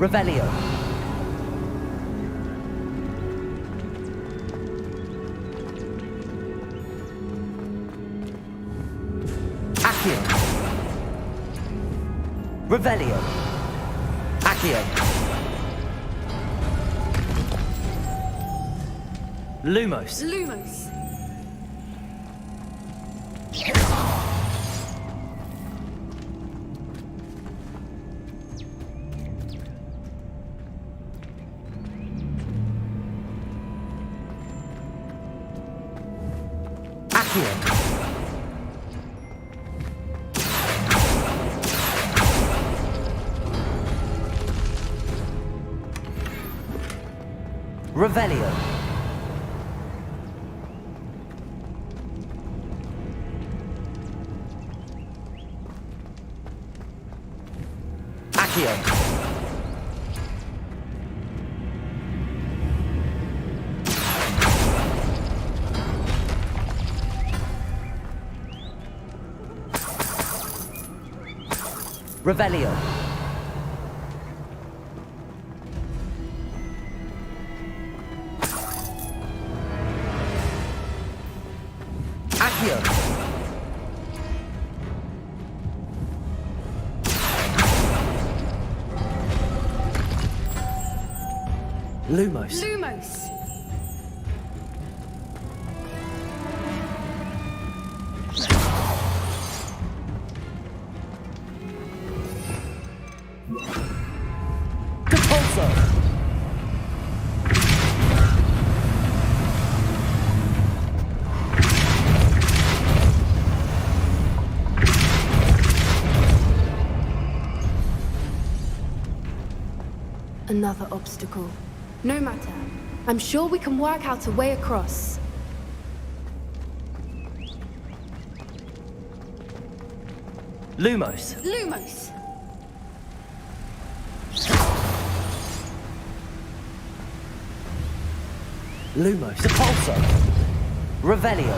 Revelio. Accio. Revelio. Accio. Lumos. Lumos. Accio. Revelio. Accio. Revelio. Accio. Lumos. Lumos. Depulso. Another obstacle. No matter. I'm sure we can work out a way across. Lumos. Lumos. Lumos. Depulso. Revelio.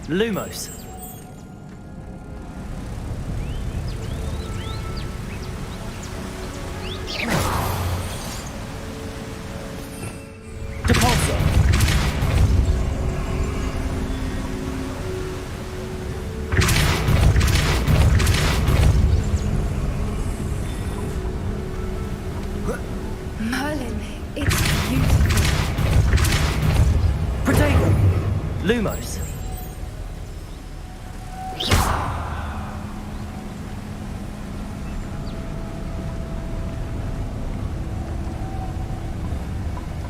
Lumos. Depulso. Merlin, it's beautiful. Protego. Lumos.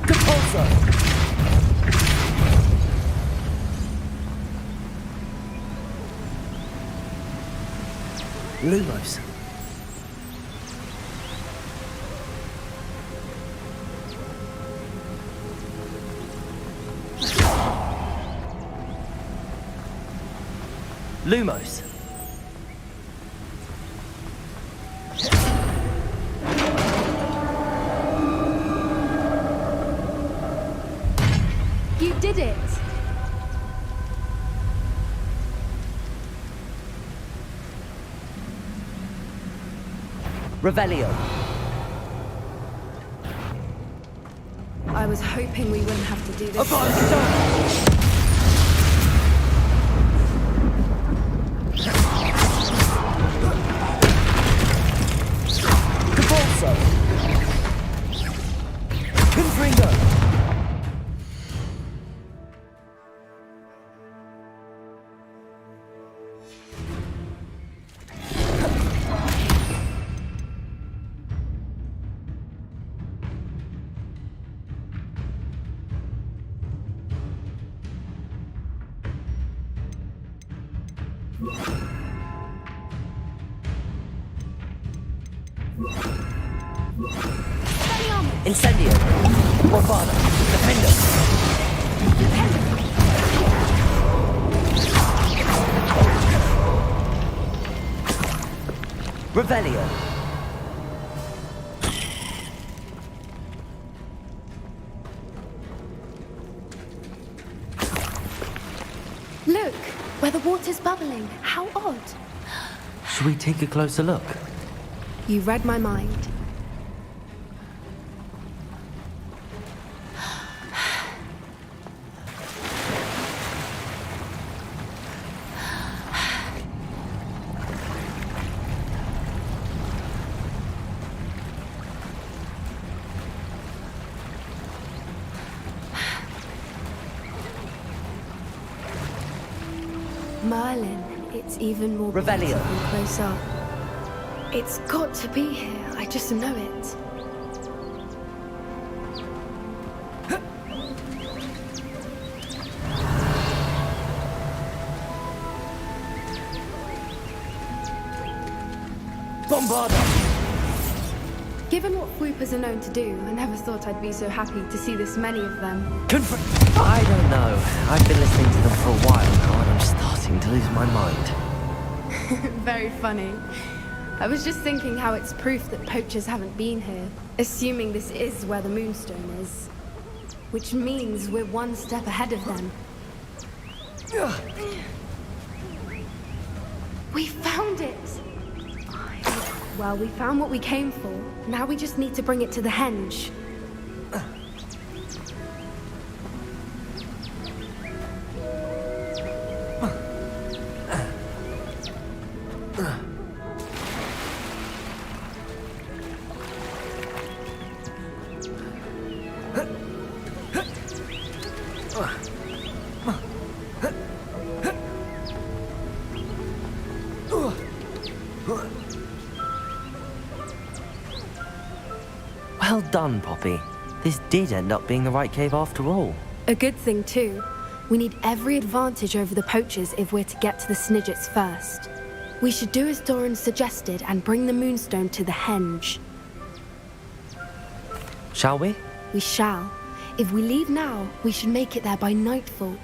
Depulso. Lumos. Lumos. You did it! Revelio. I was hoping we wouldn't have to do this. Avanzado. Depulso. Confringo. Incendio. Morfana. Defendo. Revelio. The water's bubbling. How odd. Should we take a closer look? You read my mind. Merlin, it's even more Revelio. beautiful close up. It's got to be here, I just know it. Bombarda! Given what swoopers are known to do, I never thought I'd be so happy to see this many of them. I don't know. I've been listening to them for a while now, and I'm starting to lose my mind. Very funny. I was just thinking how it's proof that poachers haven't been here, assuming this is where the Moonstone is. Which means we're one step ahead of them. We found it! Well, we found what we came for. Now we just need to bring it to the henge. Well done, Poppy. This did end up being the right cave after all. A good thing, too. We need every advantage over the poachers if we're to get to the Snidgets first. We should do as Doran suggested and bring the Moonstone to the henge. Shall we? We shall. If we leave now, we should make it there by nightfall.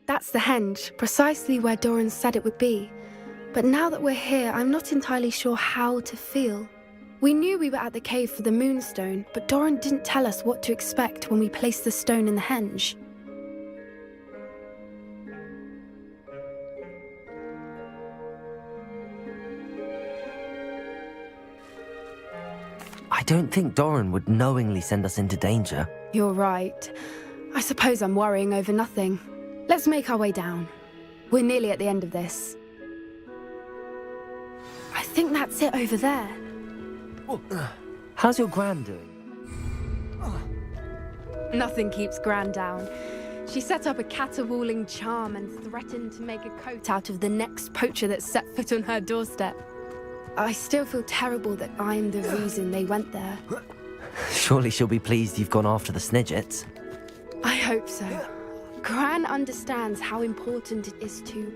That's the henge, precisely where Doran said it would be. But now that we're here, I'm not entirely sure how to feel. We knew we were at the cave for the Moonstone, but Doran didn't tell us what to expect when we placed the stone in the henge. I don't think Doran would knowingly send us into danger. You're right. I suppose I'm worrying over nothing. Let's make our way down. We're nearly at the end of this. I think that's it over there. How's your gran doing? Nothing keeps Gran down. She set up a caterwauling charm and threatened to make a coat out of the next poacher that set foot on her doorstep. I still feel terrible that I'm the reason they went there. Surely she'll be pleased you've gone after the Snidgets. I hope so. Gran understands how important it is to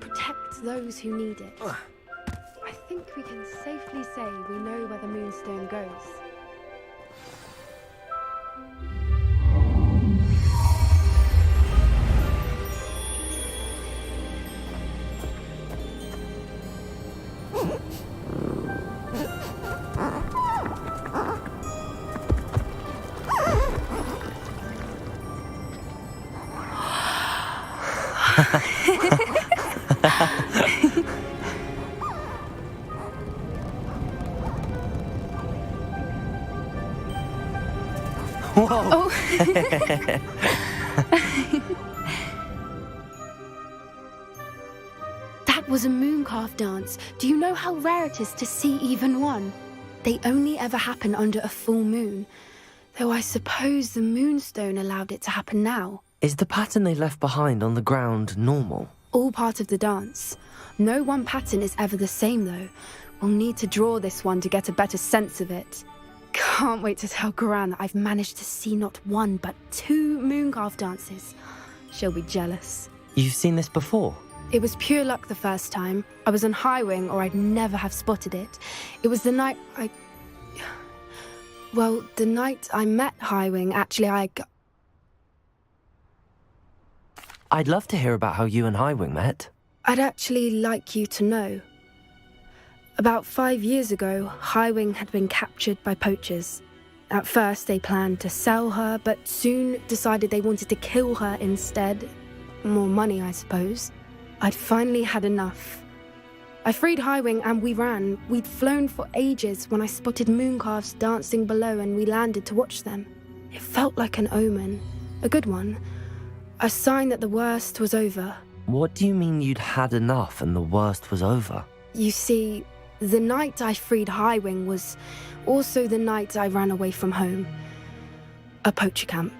protect those who need it. I think we can safely say we know where the Moonstone goes. Whoa! Oh. That was a mooncalf dance. Do you know how rare it is to see even one? They only ever happen under a full moon. Though I suppose the Moonstone allowed it to happen now. Is the pattern they left behind on the ground normal? All part of the dance. No one pattern is ever the same, though. We'll need to draw this one to get a better sense of it. Can't wait to tell Gran that I've managed to see not one, but 2 mooncalf dances. She'll be jealous. You've seen this before? It was pure luck the first time. I was on Highwing, or I'd never have spotted it. It was the night Well, the night I met Highwing, actually, I'd love to hear about how you and Highwing met. I'd actually like you to know. About 5 years ago, Highwing had been captured by poachers. At first, they planned to sell her, but soon decided they wanted to kill her instead. More money, I suppose. I'd finally had enough. I freed Highwing and we ran. We'd flown for ages when I spotted mooncalves dancing below and we landed to watch them. It felt like an omen. A good one. A sign that the worst was over. What do you mean you'd had enough and the worst was over? You see, the night I freed Highwing was also the night I ran away from home. A poacher camp.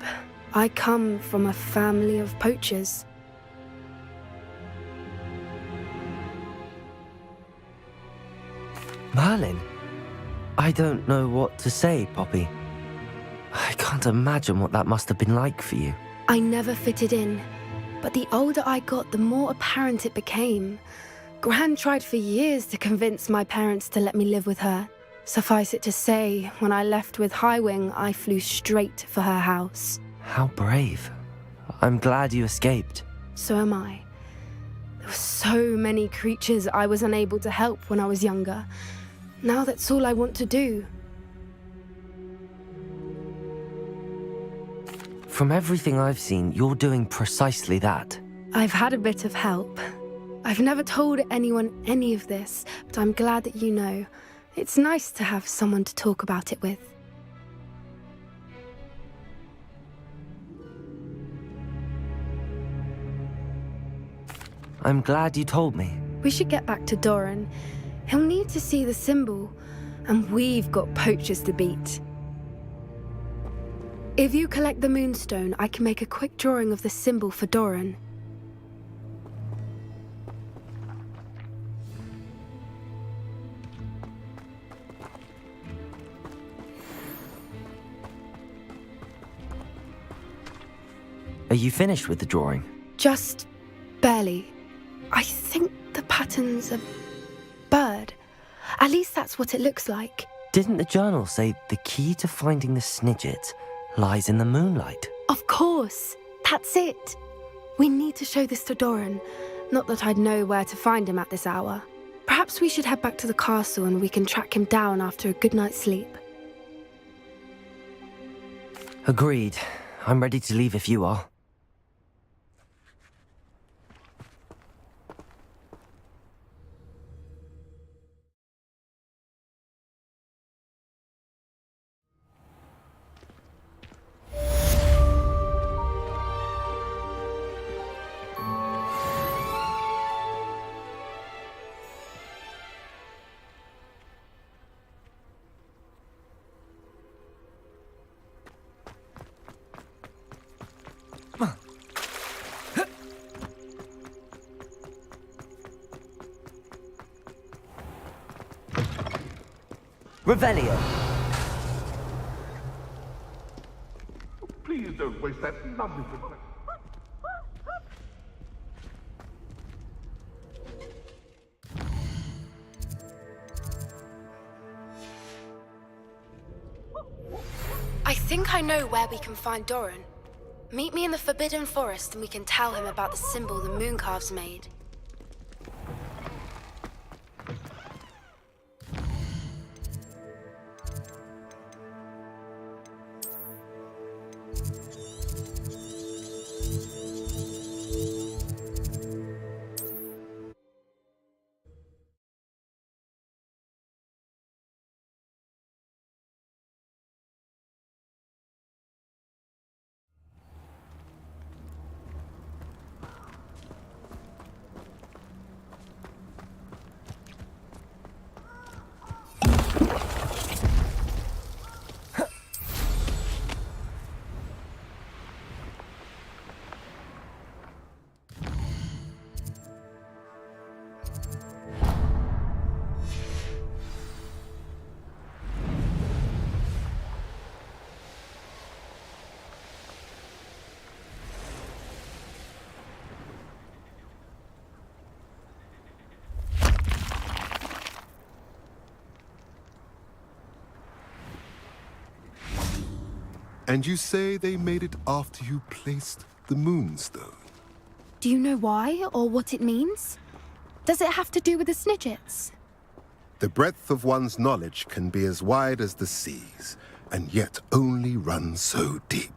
I come from a family of poachers. Merlin? I don't know what to say, Poppy. I can't imagine what that must have been like for you. I never fitted in, but the older I got, the more apparent it became. Gran tried for years to convince my parents to let me live with her. Suffice it to say, when I left with Highwing, I flew straight for her house. How brave. I'm glad you escaped. So am I. There were so many creatures I was unable to help when I was younger. Now that's all I want to do. From everything I've seen, you're doing precisely that. I've had a bit of help. I've never told anyone any of this, but I'm glad that you know. It's nice to have someone to talk about it with. I'm glad you told me. We should get back to Doran. He'll need to see the symbol, and we've got poachers to beat. If you collect the moonstone, I can make a quick drawing of the symbol for Doran. Are you finished with the drawing? Just barely. I think the pattern's a bird. At least that's what it looks like. Didn't the journal say the key to finding the Snidget lies in the moonlight? Of course. That's it. We need to show this to Doran. Not that I'd know where to find him at this hour. Perhaps we should head back to the castle and we can track him down after a good night's sleep. Agreed. I'm ready to leave if you are. Revelio. Please don't waste that lovely thing. I think I know where we can find Doran. Meet me in the Forbidden Forest and we can tell him about the symbol the mooncalves made. And you say they made it after you placed the moonstone? Do you know why or what it means? Does it have to do with the Snidgets? The breadth of one's knowledge can be as wide as the seas, and yet only run so deep.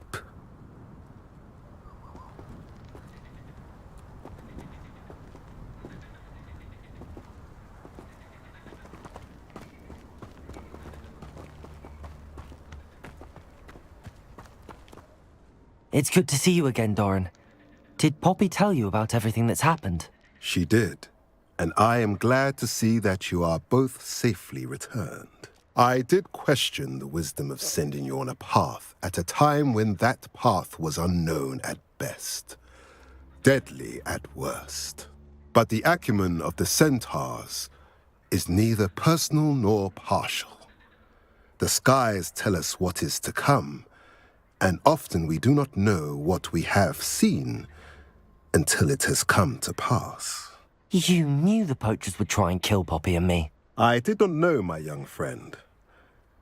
It's good to see you again, Doran. Did Poppy tell you about everything that's happened? She did, and I am glad to see that you are both safely returned. I did question the wisdom of sending you on a path at a time when that path was unknown at best, deadly at worst. But the acumen of the centaurs is neither personal nor partial. The skies tell us what is to come, and often we do not know what we have seen until it has come to pass. You knew the poachers would try and kill Poppy and me. I did not know, my young friend,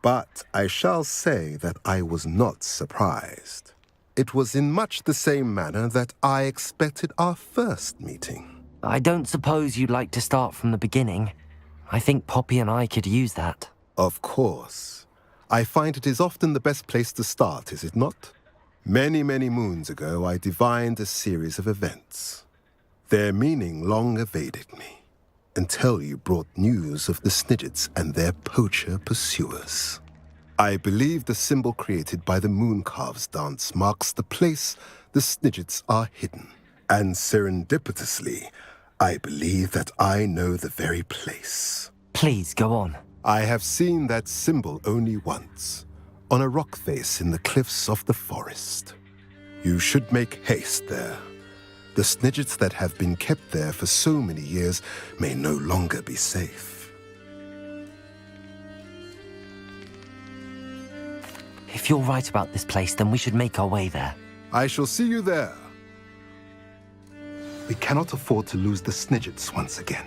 but I shall say that I was not surprised. It was in much the same manner that I expected our first meeting. I don't suppose you'd like to start from the beginning. I think Poppy and I could use that. Of course. I find it is often the best place to start, is it not? Many, many moons ago, I divined a series of events. Their meaning long evaded me, until you brought news of the Snidgets and their poacher pursuers. I believe the symbol created by the Mooncalves dance marks the place the Snidgets are hidden. And serendipitously, I believe that I know the very place. Please, go on. I have seen that symbol only once, on a rock face in the cliffs of the forest. You should make haste there. The Snidgets that have been kept there for so many years may no longer be safe. If you're right about this place, then we should make our way there. I shall see you there. We cannot afford to lose the Snidgets once again.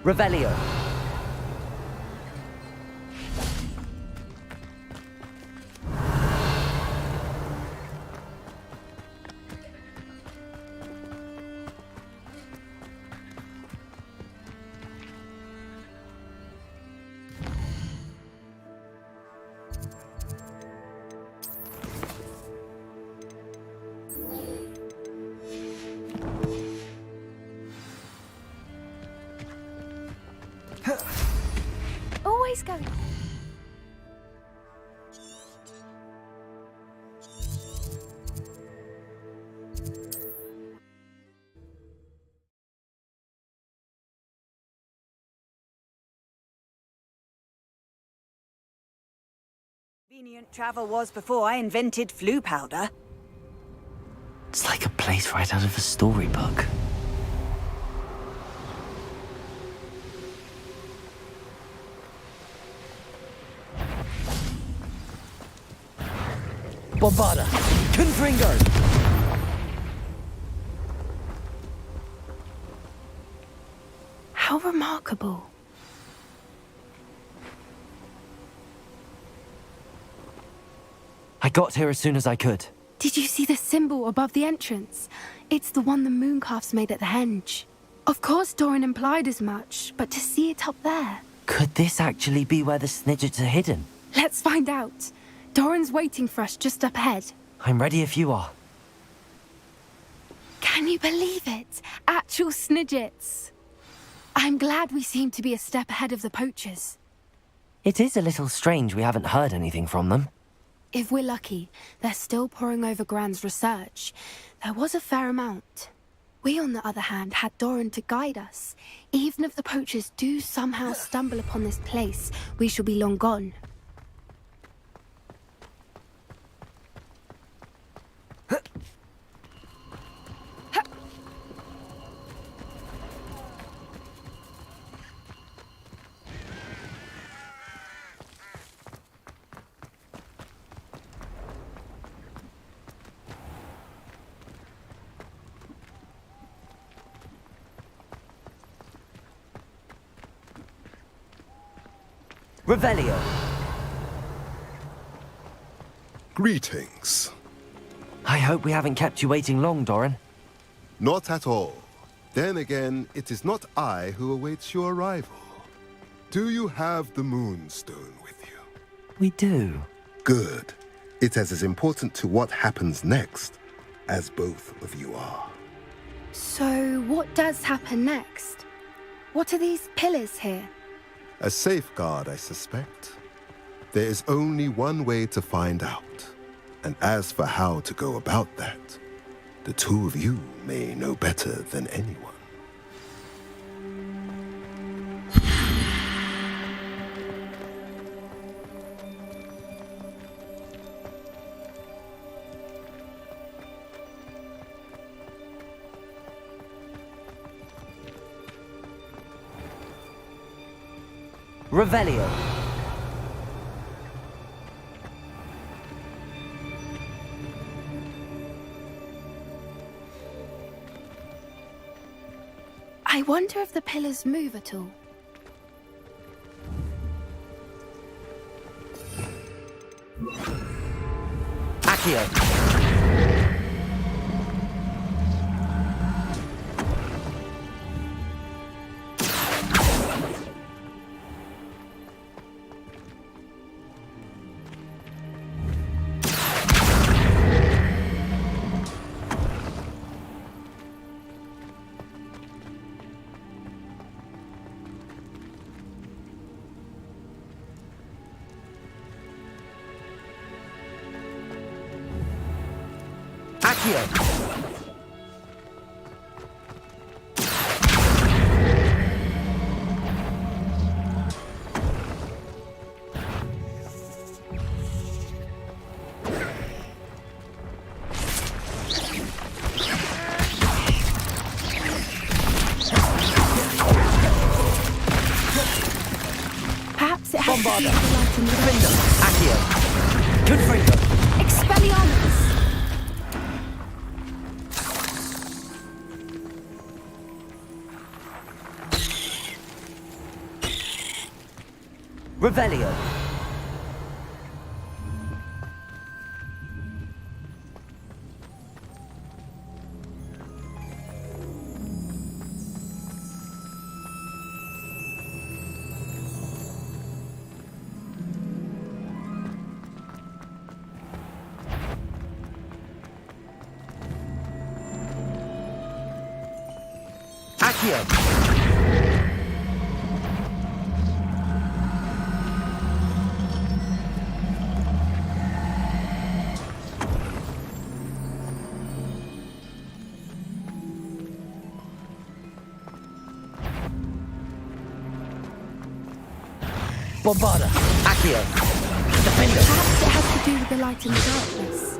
Revelio. Always going. Convenient travel was before I invented flu powder. It's like a place right out of a storybook. Bombada! Confringo! How remarkable. I got here as soon as I could. Did you see the symbol above the entrance? It's the one the Mooncalves made at the henge. Of course Doran implied as much, but to see it up there... Could this actually be where the Snidgets are hidden? Let's find out. Doran's waiting for us just up ahead. I'm ready if you are. Can you believe it? Actual Snidgets. I'm glad we seem to be a step ahead of the poachers. It is a little strange we haven't heard anything from them. If we're lucky, they're still poring over Gran's research. There was a fair amount. We, on the other hand, had Doran to guide us. Even if the poachers do somehow stumble upon this place, we shall be long gone. Revelio. Greetings. I hope we haven't kept you waiting long, Doran. Not at all. Then again, it is not I who awaits your arrival. Do you have the Moonstone with you? We do. Good. It is as important to what happens next as both of you are. So, what does happen next? What are these pillars here? A safeguard, I suspect. There is only one way to find out. And as for how to go about that, the two of you may know better than anyone. Revelio. I wonder if the pillars move at all. Accio. Accio. Perhaps it has to do Bombarda. with the light in the Frindo. darkness. Accio. Confringo. Expelliarmus! Revelio. Accio. Bombarda. Accio. Defender. Perhaps it has to do with the light in the darkness.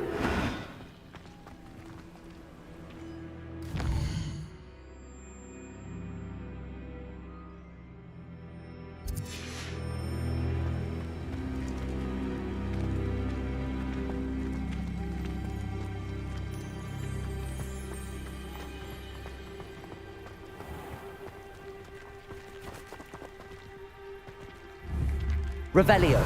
Revelio.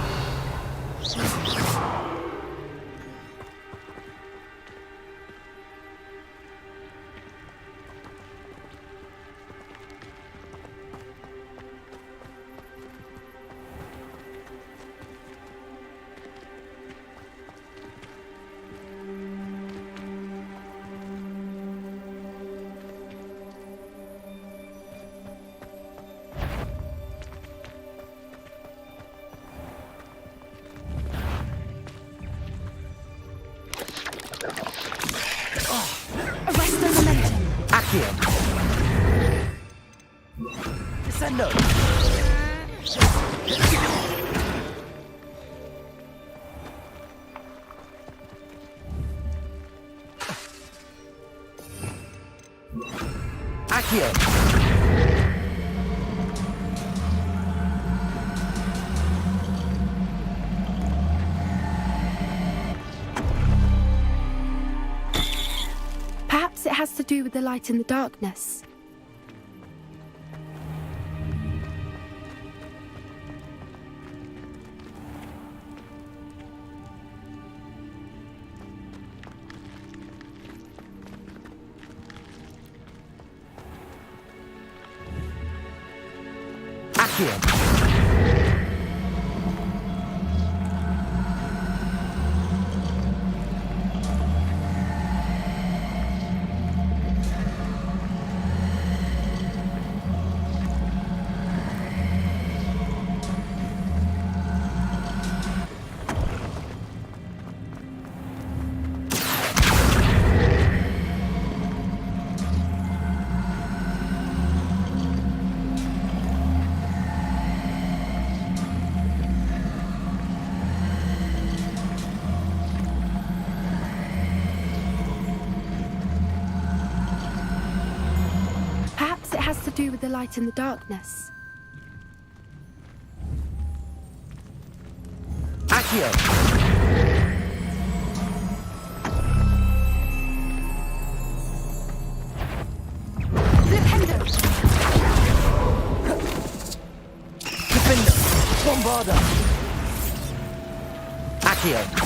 Arresto momentum. Accio. Descendo. Accio. Perhaps it has to do with the light in the darkness. Accio. Perhaps it has to do with the light in the darkness. Accio. Flipendo! Defendo. Bombarda. Accio.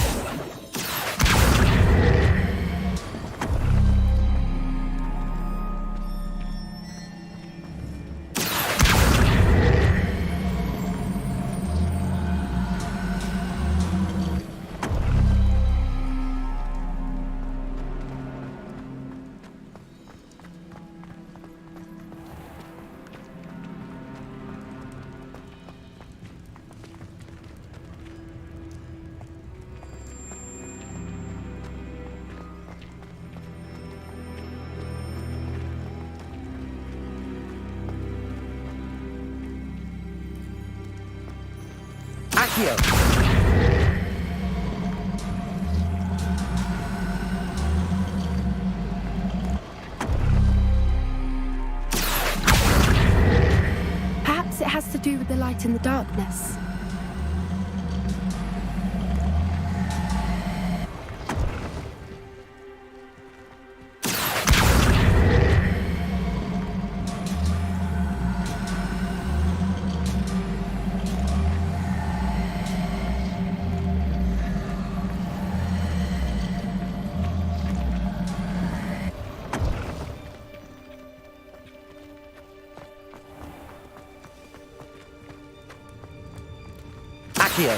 Accio. Perhaps it has to do with the light in the darkness. Accio.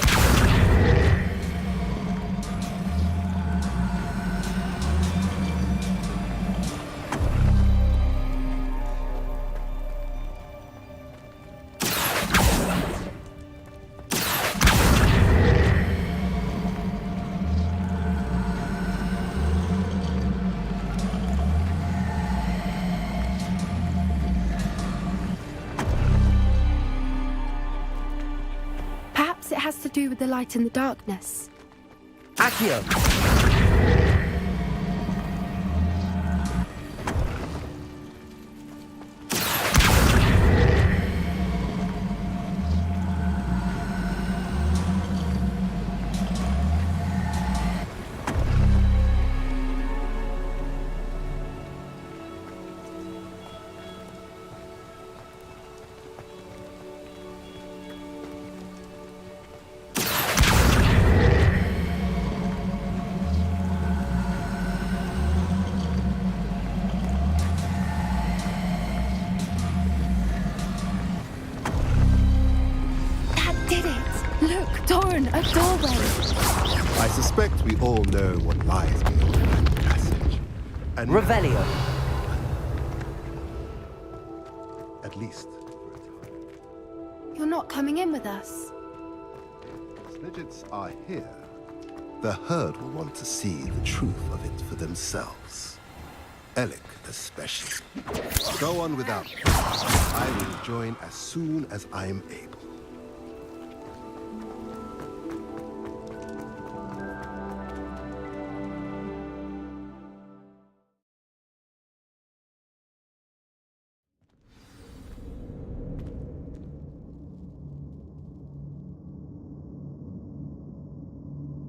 Perhaps it has to do with the light in the darkness. Accio. A doorway. I suspect we all know what lies beyond that passage. And Revelio. at least for a time. You're not coming in with us. As Midgets are here, the herd will want to see the truth of it for themselves. Alec especially. Go on without me. I will join as soon as I am able.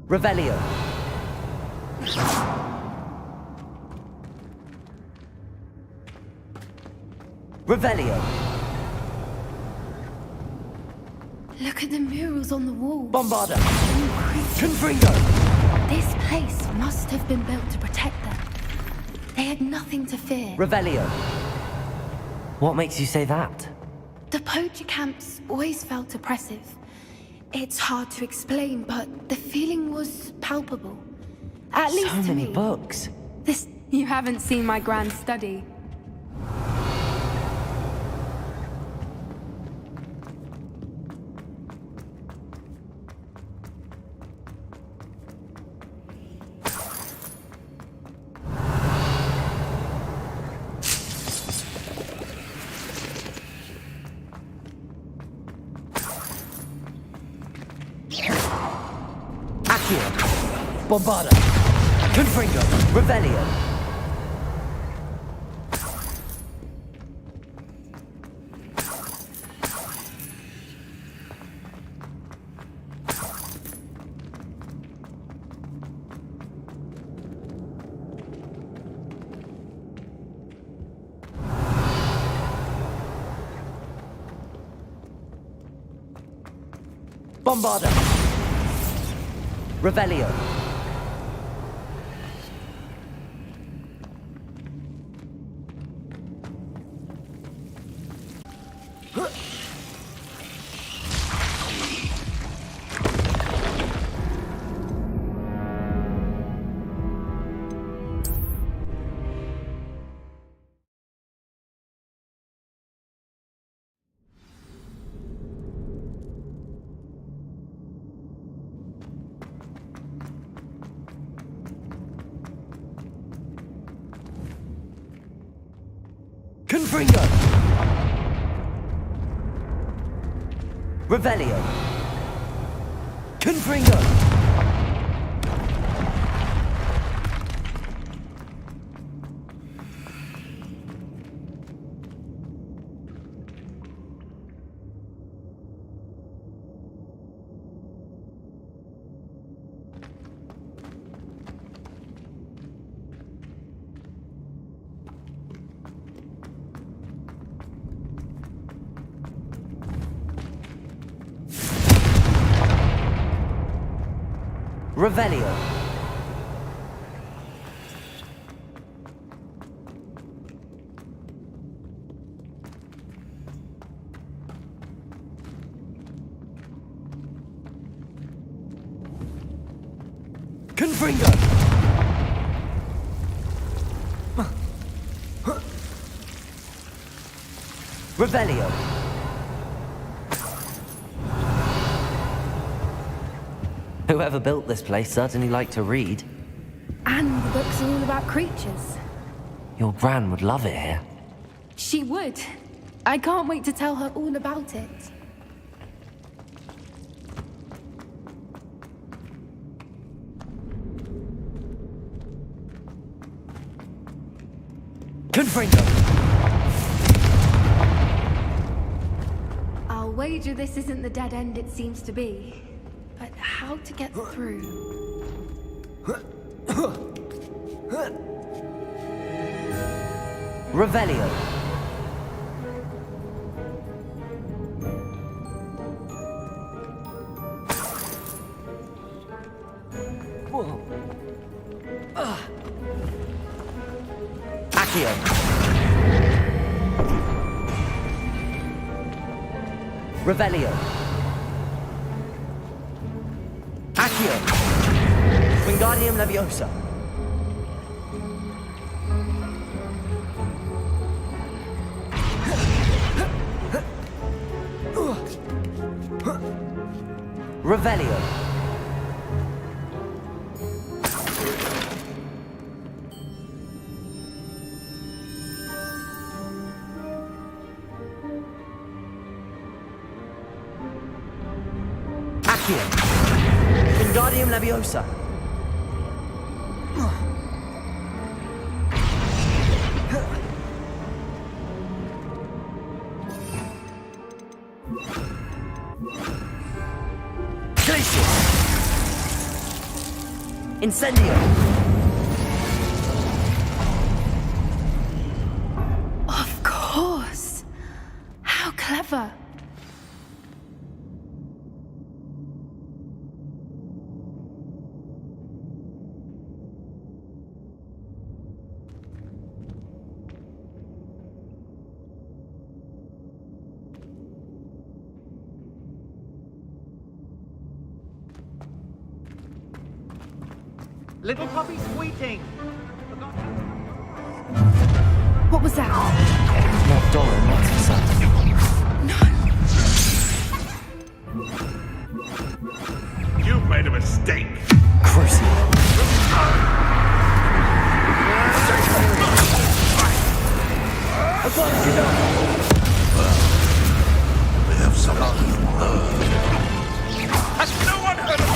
Revelio. Revelio. Look at the murals on the walls. Bombarda. Incredible. Confringo. This place must have been built to protect them. They had nothing to fear. Revelio. What makes you say that? The poacher camps always felt oppressive. It's hard to explain, but the feeling was palpable. At least So to many me. books. This... You haven't seen my grand study. Bombarda. Confringo. Revelio. Bombarda. Revelio. Confringo. Revelio. Confringo. Revelio. Confringo. Revelio. Whoever built this place certainly liked to read. And the books are all about creatures. Your gran would love it here. She would. I can't wait to tell her all about it. Confringo. I'll wager this isn't the dead end it seems to be. But how to get through? Revelio. Accio. Revelio. Accio. Wingardium Leviosa. Revelio. Accio. Wingardium Leviosa. Glacius. Incendio. Of course. How clever. Little puppy squeaking! What was that? Not Doran, that's for certain. You've made a mistake! Crucio. We have something you heard. Has no one heard of you?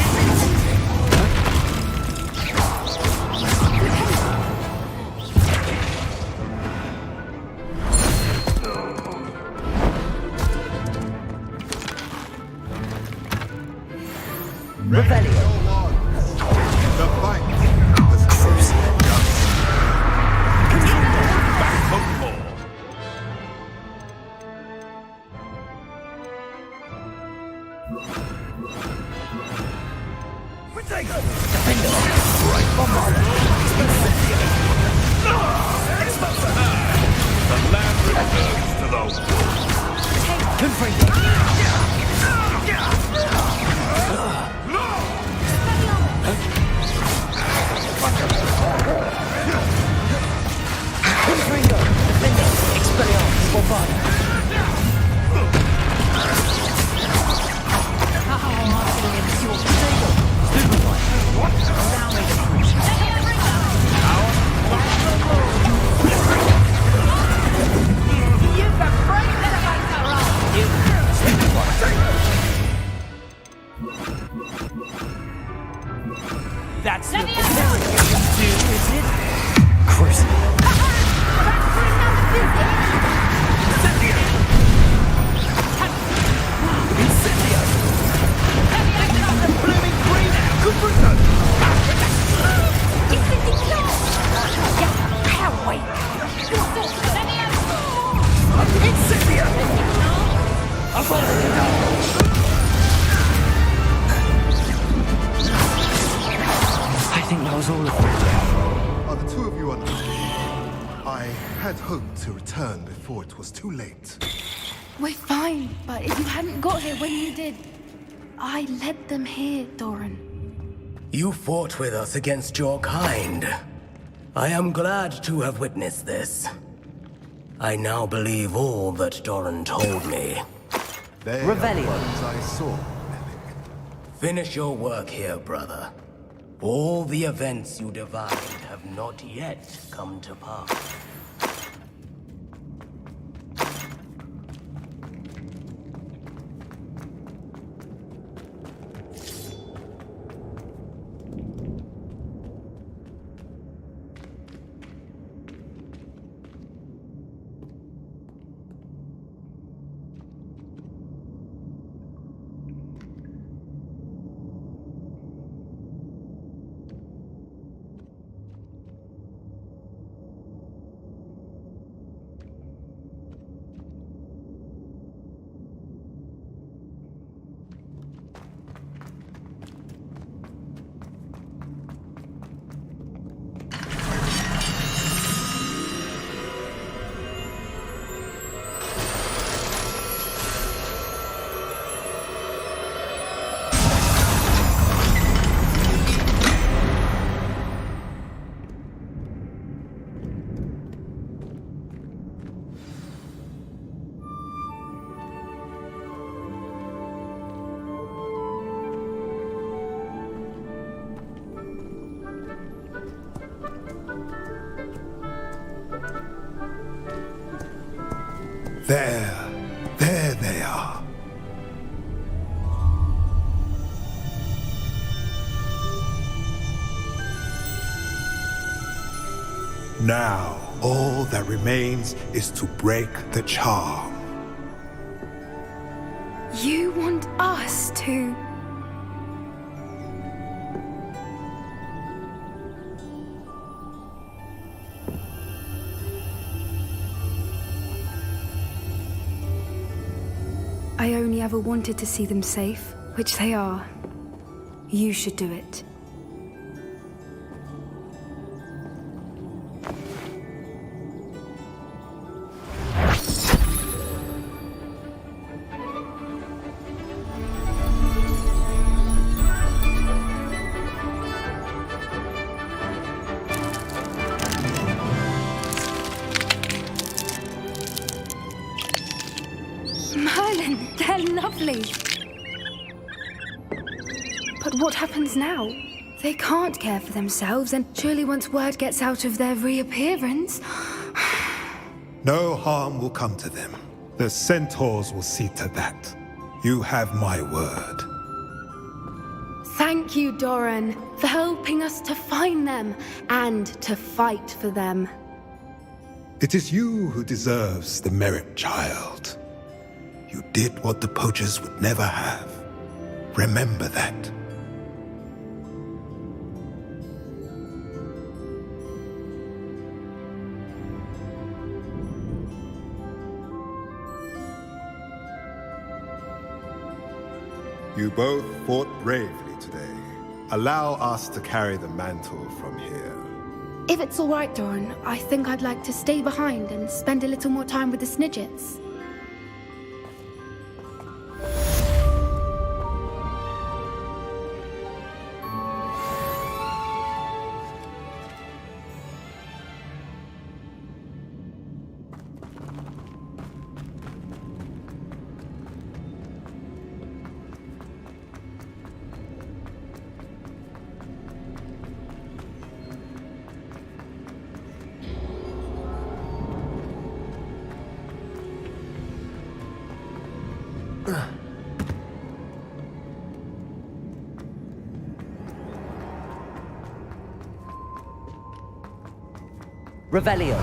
Revelio. The fight has Crucio. Back for more! Defender. Right bombarder! Expulsor! The land returns to the wolf! Confringo. Confringo. Defender. Expelliarmus. Bombarda. That's not is it? Crucio. Incendio. Blooming green. Incendio. I think that was all of them. Are the two of you unhappy? I had hoped to return before it was too late. We're fine, but if you hadn't got here when you did, I led them here, Doran. You fought with us against your kind. I am glad to have witnessed this. I now believe all that Doran told me. They Revelio. are the ones I saw, Relic. Finish your work here, brother. All the events you divined have not yet come to pass. There they are. Now, all that remains is to break the charm. You want us to... I only ever wanted to see them safe, which they are. You should do it. Merlin, they're lovely. But what happens now? They can't care for themselves, and surely once word gets out of their reappearance... No harm will come to them. The centaurs will see to that. You have my word. Thank you, Doran, for helping us to find them and to fight for them. It is you who deserves the merit, child. You did what the poachers would never have. Remember that. You both fought bravely today. Allow us to carry the mantle from here. If it's all right, Doran, I think I'd like to stay behind and spend a little more time with the Snidgets. Revelio.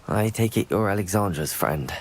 I take it you're Alexandra's friend.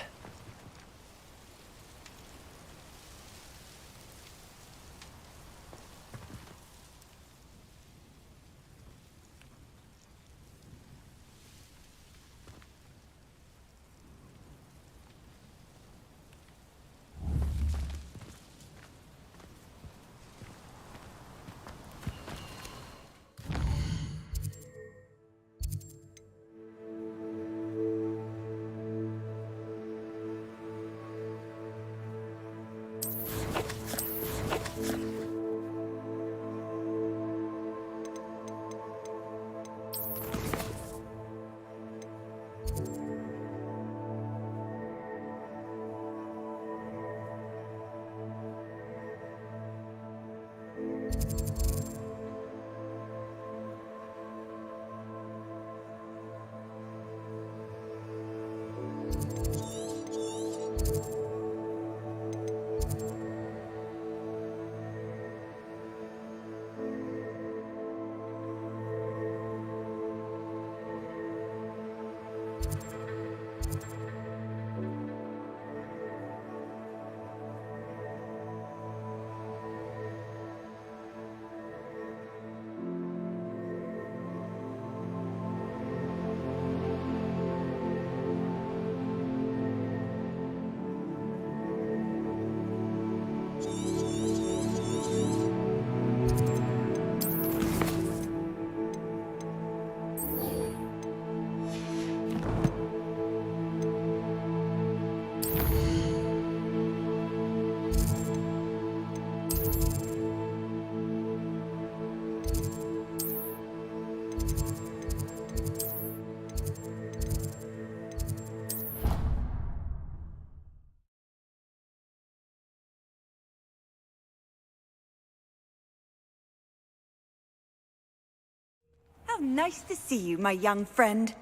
How nice to see you, my young friend.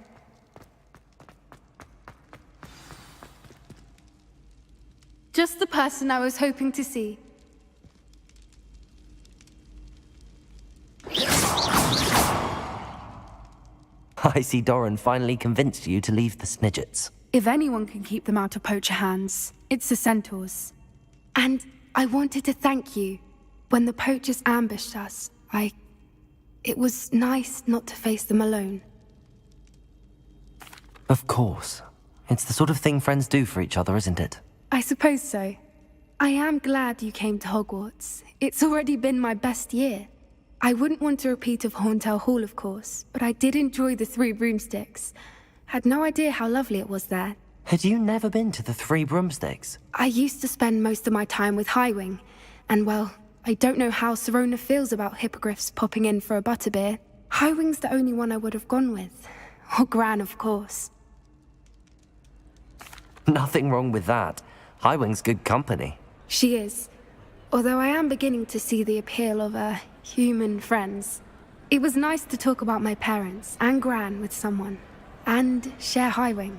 Just the person I was hoping to see. I see Doran finally convinced you to leave the Snidgets. If anyone can keep them out of poacher hands, it's the centaurs. And I wanted to thank you. When the poachers ambushed us, it was nice not to face them alone. Of course. It's the sort of thing friends do for each other, isn't it? I suppose so. I am glad you came to Hogwarts. It's already been my best year. I wouldn't want a repeat of Horntail Hall, of course, but I did enjoy the Three Broomsticks. Had no idea how lovely it was there. Had you never been to the Three Broomsticks? I used to spend most of my time with Highwing, and well, I don't know how Serona feels about hippogriffs popping in for a butterbeer. Highwing's the only one I would have gone with. Or Gran, of course. Nothing wrong with that. Highwing's good company. She is. Although I am beginning to see the appeal of, human friends. It was nice to talk about my parents and Gran with someone. And share Highwing.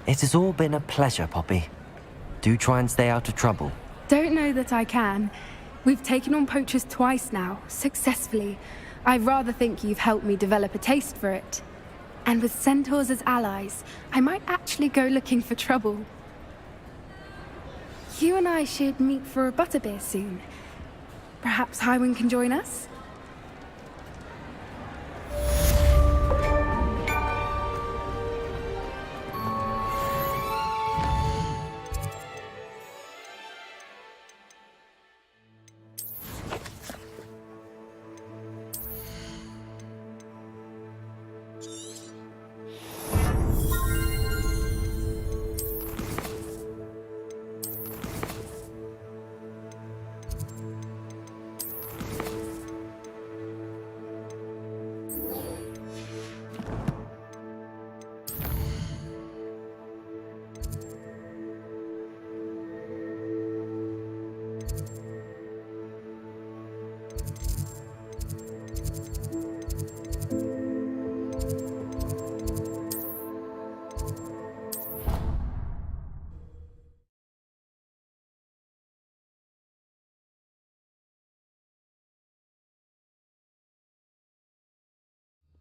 It has all been a pleasure, Poppy. Do try and stay out of trouble. Don't know that I can. We've taken on poachers twice now, successfully. I rather think you've helped me develop a taste for it. And with centaurs as allies, I might actually go looking for trouble. You and I should meet for a butterbeer soon. Perhaps Highwing can join us?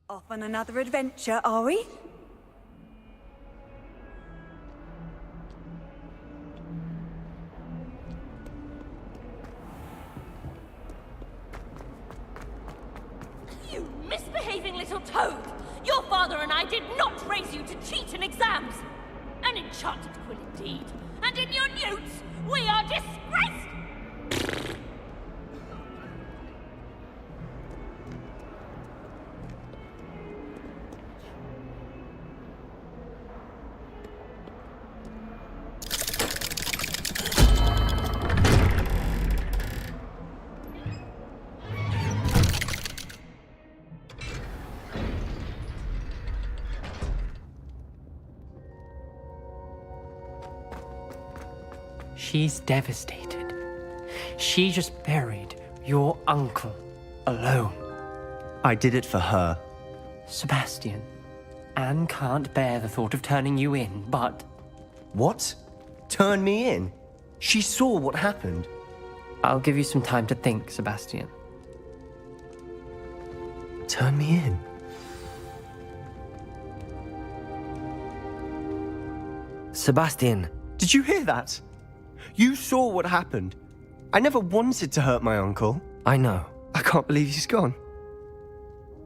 Off on another adventure, are we? You misbehaving little toad! Your father and I did not raise you to cheat in exams! An enchanted quill indeed! And in your newts, we are disgraced! She's devastated. She just buried your uncle alone. I did it for her. Sebastian, Anne can't bear the thought of turning you in, but... What? Turn me in? She saw what happened. I'll give you some time to think, Sebastian. Turn me in? Sebastian. Did you hear that? You saw what happened. I never wanted to hurt my uncle. I know. I can't believe he's gone.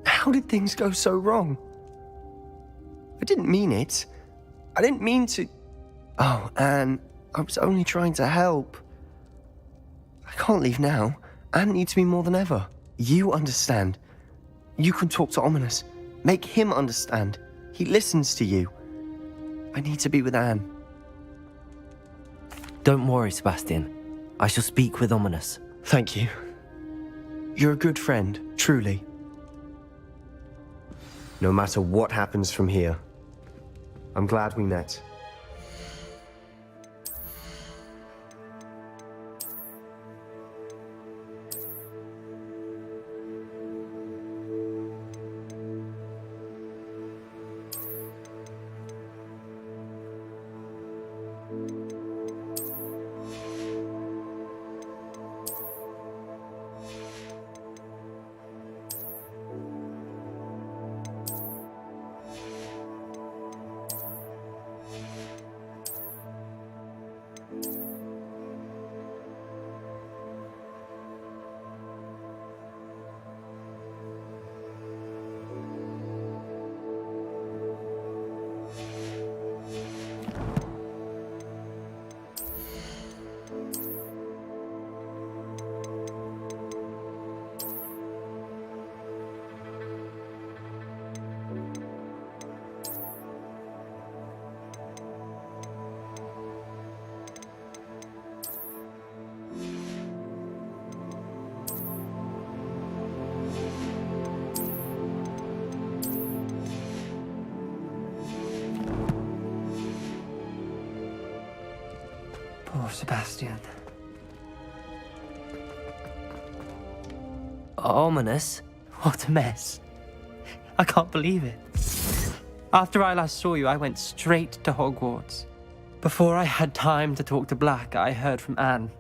How did things go so wrong? I didn't mean it. I didn't mean to... Oh, Anne, I was only trying to help. I can't leave now. Anne needs me more than ever. You understand. You can talk to Ominous. Make him understand. He listens to you. I need to be with Anne. Don't worry, Sebastian. I shall speak with Ominous. Thank you. You're a good friend, truly. No matter what happens from here, I'm glad we met. Sebastian. Ominous? What a mess. I can't believe it. After I last saw you, I went straight to Hogwarts. Before I had time to talk to Black, I heard from Anne.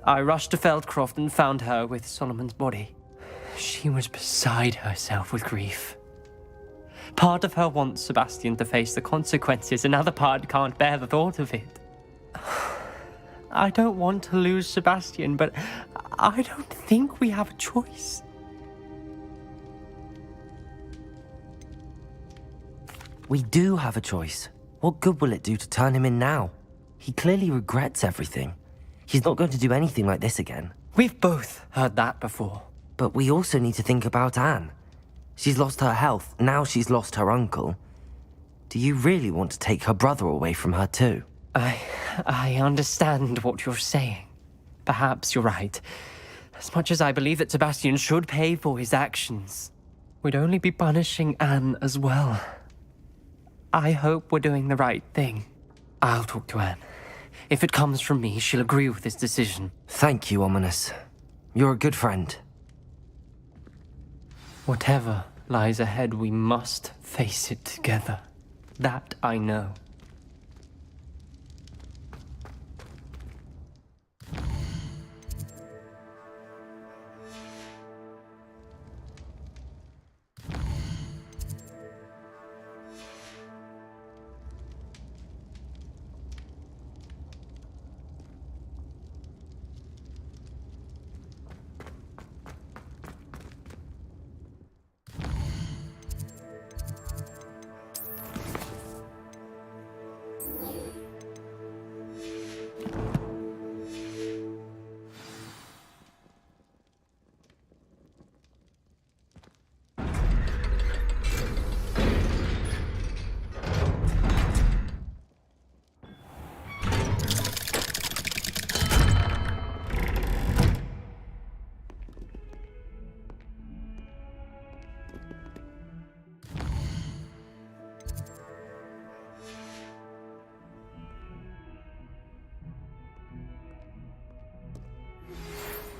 I rushed to Feldcroft and found her with Solomon's body. She was beside herself with grief. Part of her wants Sebastian to face the consequences, another part can't bear the thought of it. I don't want to lose Sebastian, but I don't think we have a choice. We do have a choice. What good will it do to turn him in now? He clearly regrets everything. He's not going to do anything like this again. We've both heard that before. But we also need to think about Anne. She's lost her health, now she's lost her uncle. Do you really want to take her brother away from her too? I understand what you're saying. Perhaps you're right. As much as I believe that Sebastian should pay for his actions, we'd only be punishing Anne as well. I hope we're doing the right thing. I'll talk to Anne. If it comes from me, she'll agree with this decision. Thank you, Ominous. You're a good friend. Whatever lies ahead, we must face it together. That I know.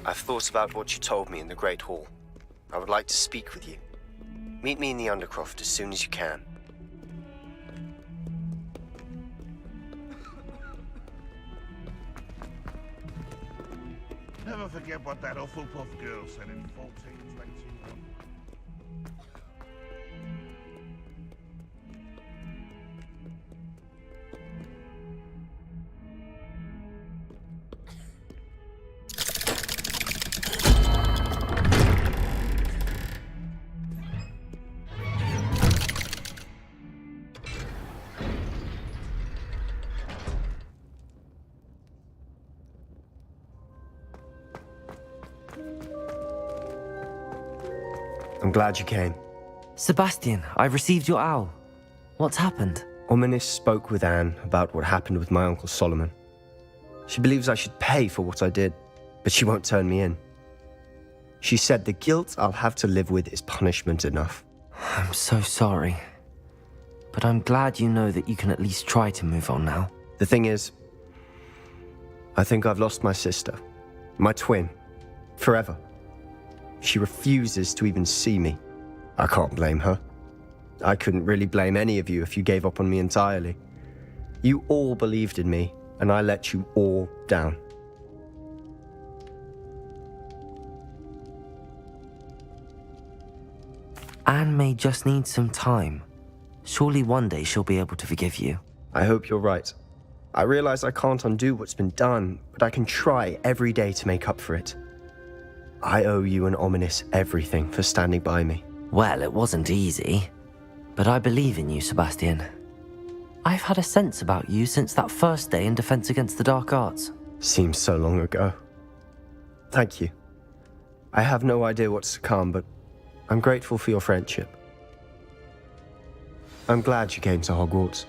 I've thought about what you told me in the Great Hall. I would like to speak with you. Meet me in the Undercroft as soon as you can. Never forget what that Hufflepuff girl said in 1421. I'm glad you came. Sebastian, I received your owl. What's happened? Ominous spoke with Anne about what happened with my Uncle Solomon. She believes I should pay for what I did, but she won't turn me in. She said the guilt I'll have to live with is punishment enough. I'm so sorry. But I'm glad you know that you can at least try to move on now. The thing is, I think I've lost my sister, my twin, forever. She refuses to even see me. I can't blame her. I couldn't really blame any of you if you gave up on me entirely. You all believed in me, and I let you all down. Anne may just need some time. Surely one day she'll be able to forgive you. I hope you're right. I realize I can't undo what's been done, but I can try every day to make up for it. I owe you and Ominous everything for standing by me. Well, it wasn't easy. But I believe in you, Sebastian. I've had a sense about you since that first day in Defense Against the Dark Arts. Seems so long ago. Thank you. I have no idea what's to come, but I'm grateful for your friendship. I'm glad you came to Hogwarts.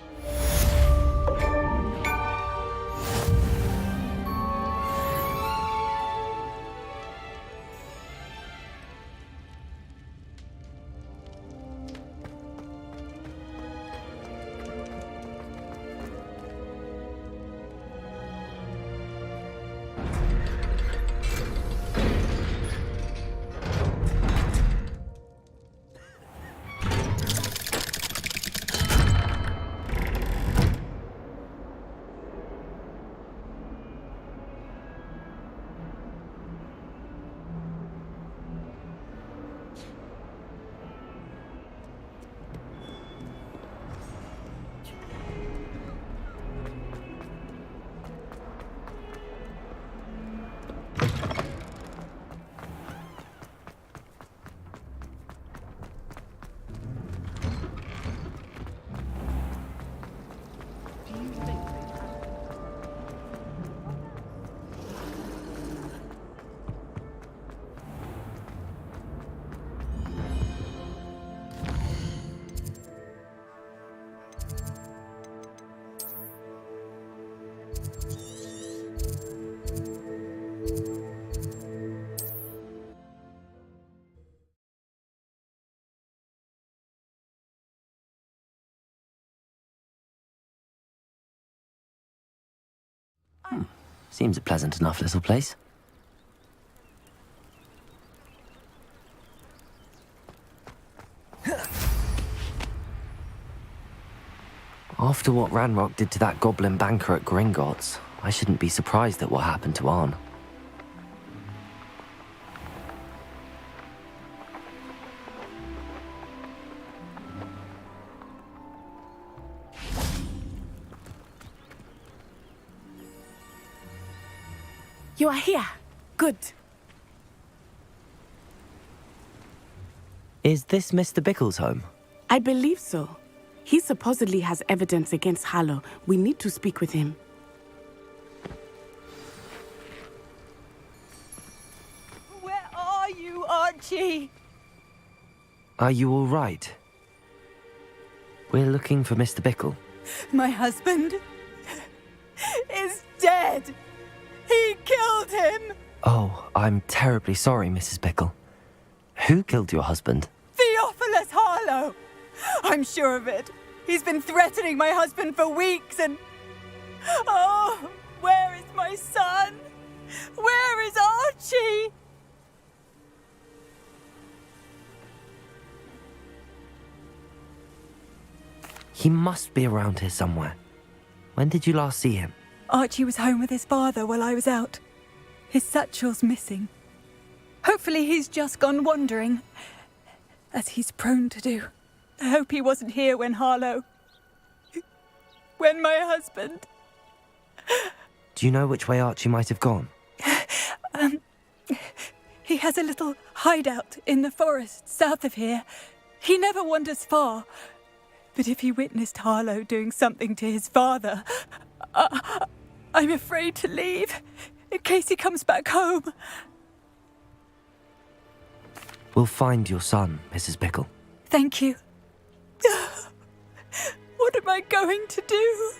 Seems a pleasant enough little place. After what Ranrock did to that goblin banker at Gringotts, I shouldn't be surprised at what happened to Arn. You are here. Good. Is this Mr. Bickle's home? I believe so. He supposedly has evidence against Harlow. We need to speak with him. Where are you, Archie? Are you all right? We're looking for Mr. Bickle. My husband is dead. He killed him. Oh, I'm terribly sorry, Mrs. Bickle. Who killed your husband? Theophilus Harlow. I'm sure of it. He's been threatening my husband for weeks and... Oh, where is my son? Where is Archie? He must be around here somewhere. When did you last see him? Archie was home with his father while I was out. His satchel's missing. Hopefully he's just gone wandering, as he's prone to do. I hope he wasn't here when my husband... Do you know which way Archie might have gone? He has a little hideout in the forest south of here. He never wanders far. But if he witnessed Harlow doing something to his father, I'm afraid to leave, in case he comes back home. We'll find your son, Mrs. Bickle. Thank you. What am I going to do?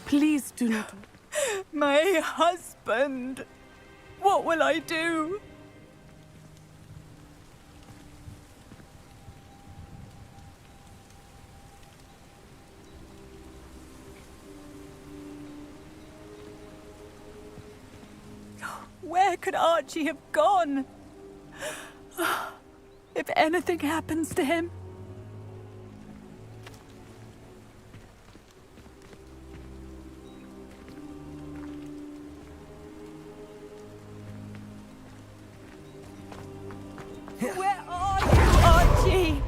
Please do not... My husband. What will I do? Where could Archie have gone? If anything happens to him... Where are you, Archie?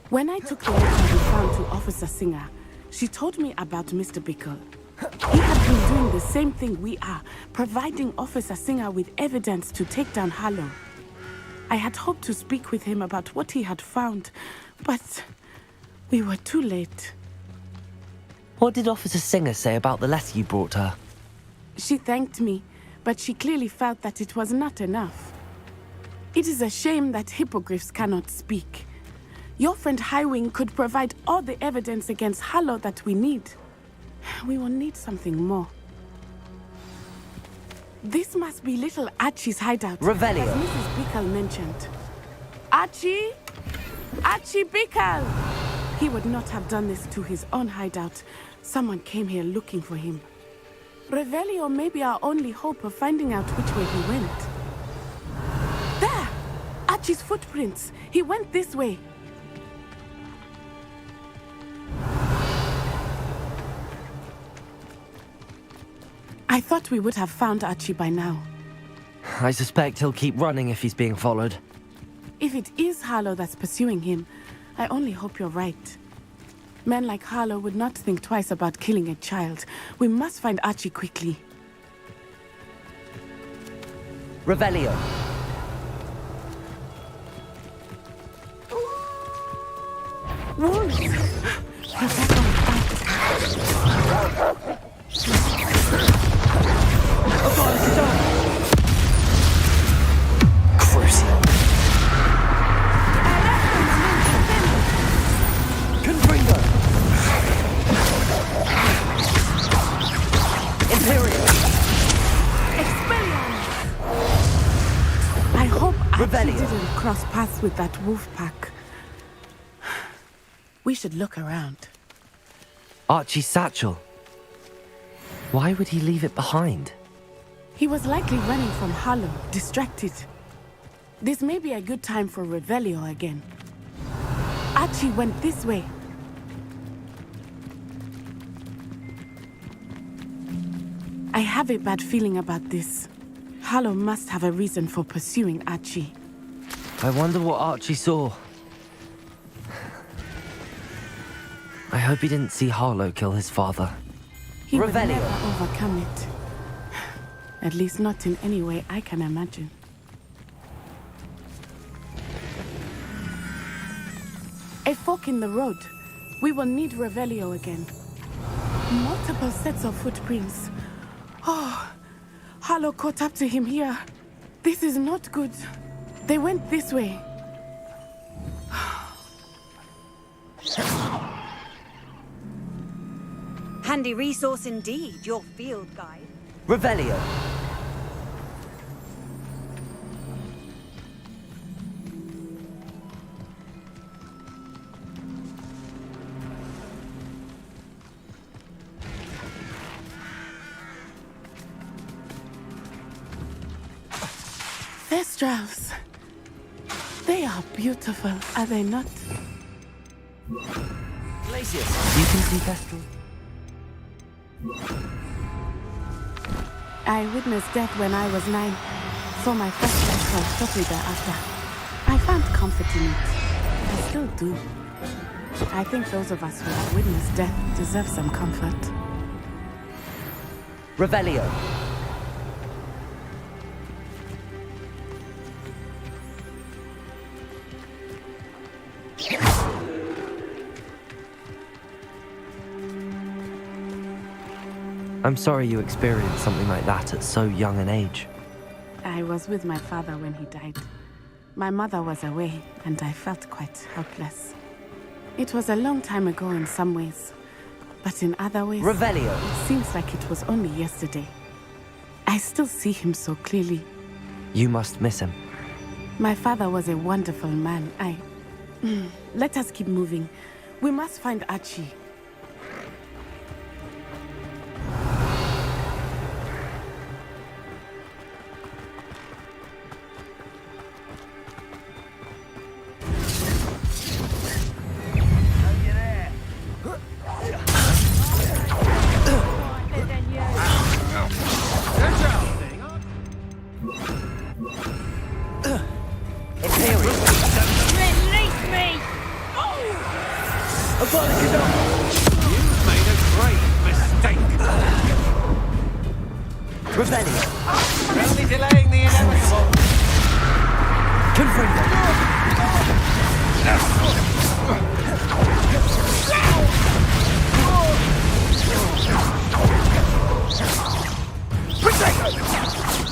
When I took the letter we found to Officer Singer, she told me about Mr. Bickle. He had been doing the same thing we are, providing Officer Singer with evidence to take down Harlow. I had hoped to speak with him about what he had found, but we were too late. What did Officer Singer say about the letter you brought her? She thanked me, but she clearly felt that it was not enough. It is a shame that hippogriffs cannot speak. Your friend Highwing could provide all the evidence against Harlow that we need. We will need something more. This must be little Archie's hideout. Revelio. As Mrs. Bickle mentioned. Archie? Archie Bickle! He would not have done this to his own hideout. Someone came here looking for him. Revelio may be our only hope of finding out which way he went. There! Archie's footprints. He went this way. I thought we would have found Archie by now. I suspect he'll keep running if he's being followed. If it is Harlow that's pursuing him, I only hope you're right. Men like Harlow would not think twice about killing a child. We must find Archie quickly. Revelio. Wolves! Rebecca will fight. Oh God, it's a dog! Crucial. Confringo! Imperial! Expelliarmus! I hope Archie Revelio. didn't cross paths with that wolf pack. We should look around. Archie's satchel. Why would he leave it behind? He was likely running from Harlow, distracted. This may be a good time for Revelio again. Archie went this way. I have a bad feeling about this. Harlow must have a reason for pursuing Archie. I wonder what Archie saw. I hope he didn't see Harlow kill his father. He would Revelio. never overcome it. At least not in any way I can imagine. A fork in the road. We will need Revelio again. Multiple sets of footprints. Oh, Harlow caught up to him here. This is not good. They went this way. Handy resource indeed, your field guide. Revelio. Thestrals. They are beautiful, are they not? Glacius. You can see Thestral. I witnessed death when I was 9. Saw my first Thestral shortly thereafter. I found comfort in it. I still do. I think those of us who have witnessed death deserve some comfort. Revelio. I'm sorry you experienced something like that at so young an age. I was with my father when he died. My mother was away, and I felt quite helpless. It was a long time ago in some ways, but in other ways... Revelio. It seems like it was only yesterday. I still see him so clearly. You must miss him. My father was a wonderful man. Let us keep moving. We must find Archie.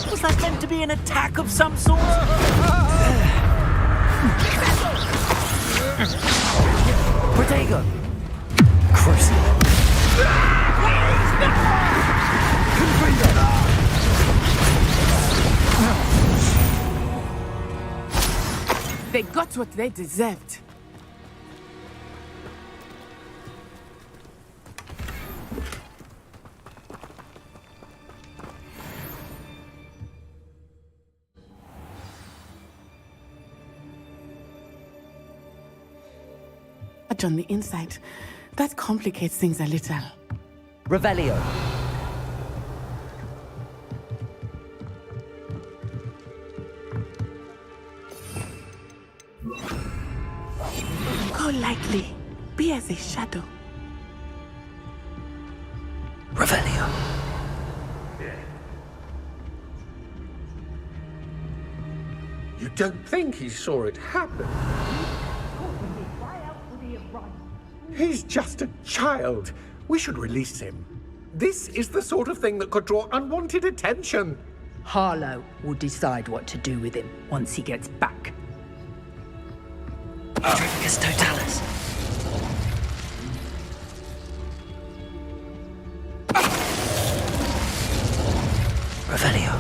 Was that meant to be an attack of some sort? Protego! Crucible! They got what they deserved. On the inside. That complicates things a little. Revelio. Go lightly. Be as a shadow. Revelio. You don't think he saw it happen? He's just a child. We should release him. This is the sort of thing that could draw unwanted attention. Harlow will decide what to do with him once he gets back. Dricus Totalis. Revelio.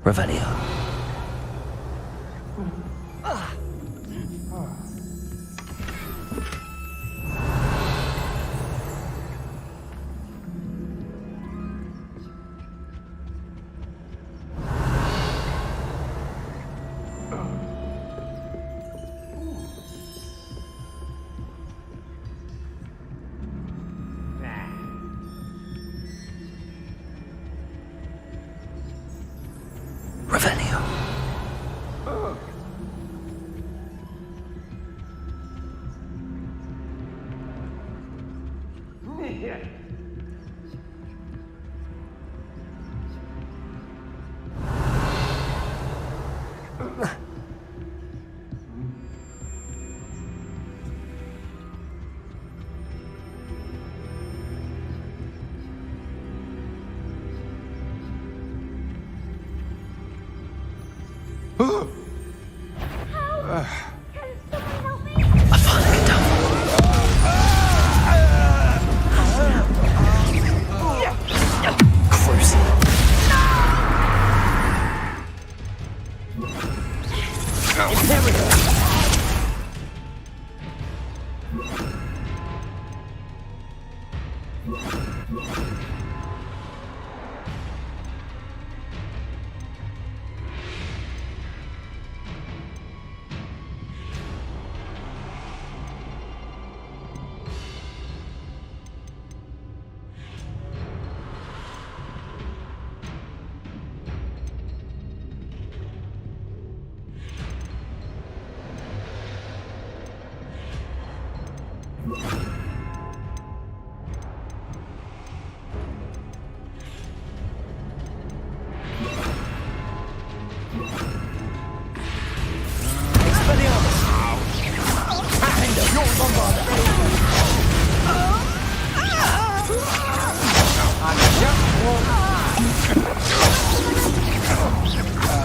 Revelio. Revelio.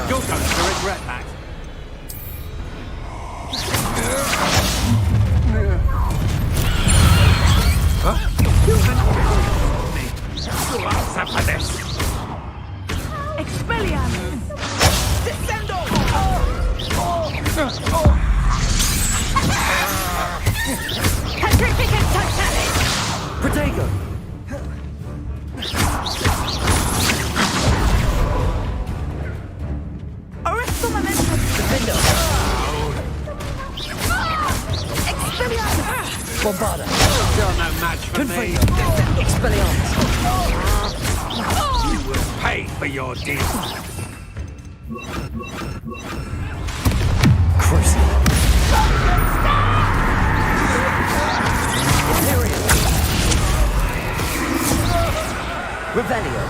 You're going to regret that. You'll answer for this. Expelliarmus! Descendo! Petrificus Totalis! Protego! Arresto Momentum! Defender! Expelliarmus! Bombarda! You're no match for me. Expelliarmus! You will pay for your deeds. Crucible! Revelio!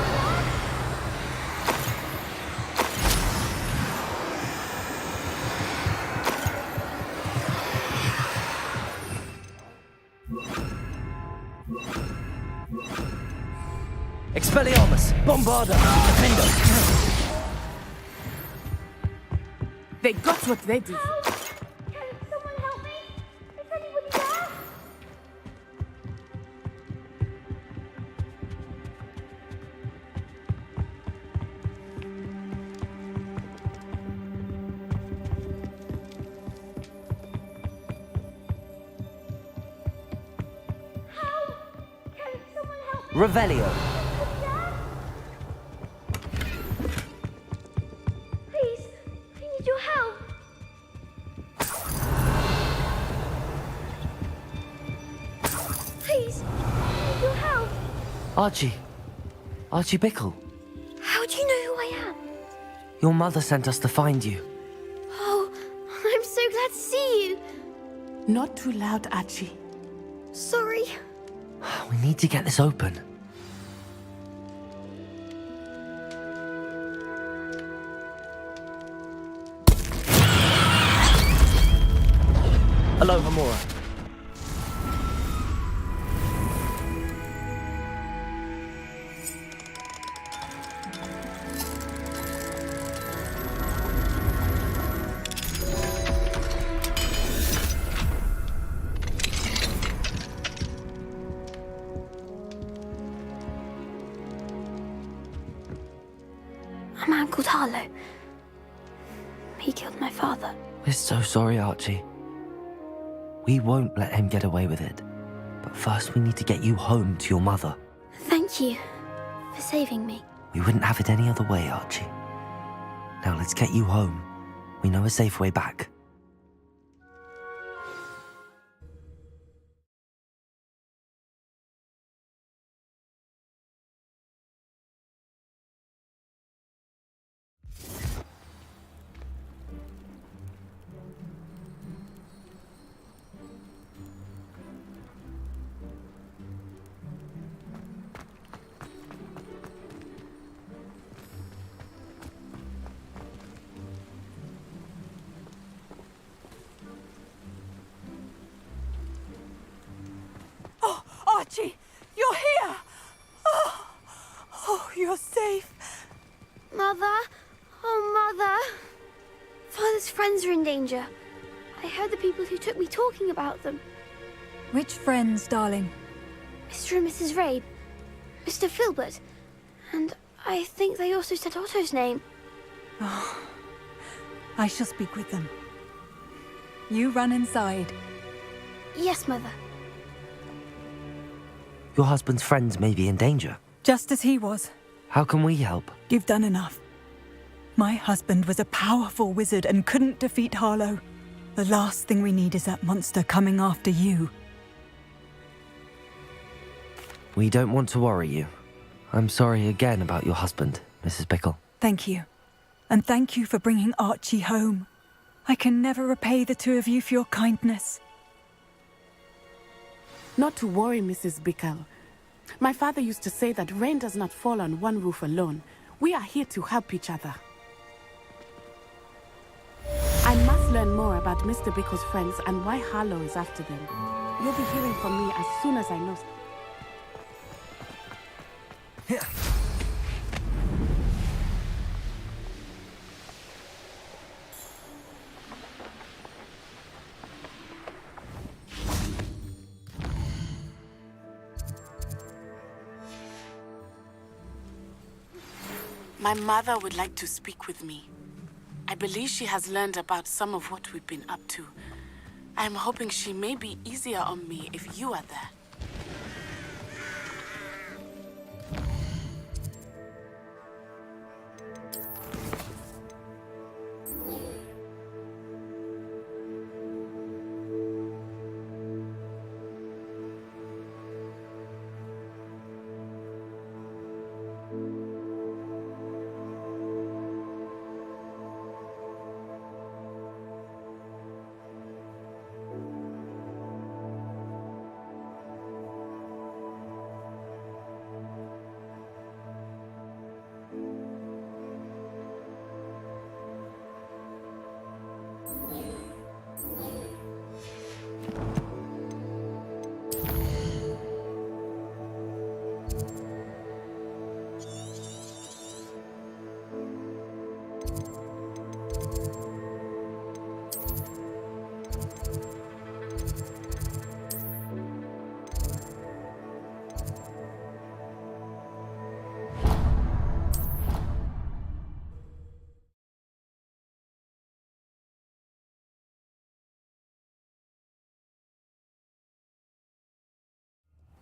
Expelliarmus! Bombarda! Defender! They got what they did. Can someone help me? Is anybody there? Revelio! Please, I need your help. Please, I need your help. Archie. Archie Bickle. How do you know who I am? Your mother sent us to find you. Oh, I'm so glad to see you. Not too loud, Archie. Sorry. We need to get this open. Hello, Hamura. called Harlow. He killed my father. We're so sorry, Archie. We won't let him get away with it. But first we need to get you home to your mother. Thank you for saving me. We wouldn't have it any other way, Archie. Now let's get you home. We know a safe way back. Archie, you're here! Oh, you're safe. Mother? Oh, Mother. Father's friends are in danger. I heard the people who took me talking about them. Which friends, darling? Mr. and Mrs. Rabe, Mr. Filbert, and I think they also said Otto's name. Oh, I shall speak with them. You run inside. Yes, Mother. Your husband's friends may be in danger. Just as he was. How can we help? You've done enough. My husband was a powerful wizard and couldn't defeat Harlow. The last thing we need is that monster coming after you. We don't want to worry you. I'm sorry again about your husband, Mrs. Bickle. Thank you. And thank you for bringing Archie home. I can never repay the two of you for your kindness. Not to worry, Mrs. Bickle. My father used to say that rain does not fall on one roof alone. We are here to help each other. I must learn more about Mr. Bickle's friends and why Harlow is after them. You'll be hearing from me as soon as I know. My mother would like to speak with me. I believe she has learned about some of what we've been up to. I am hoping she may be easier on me if you are there.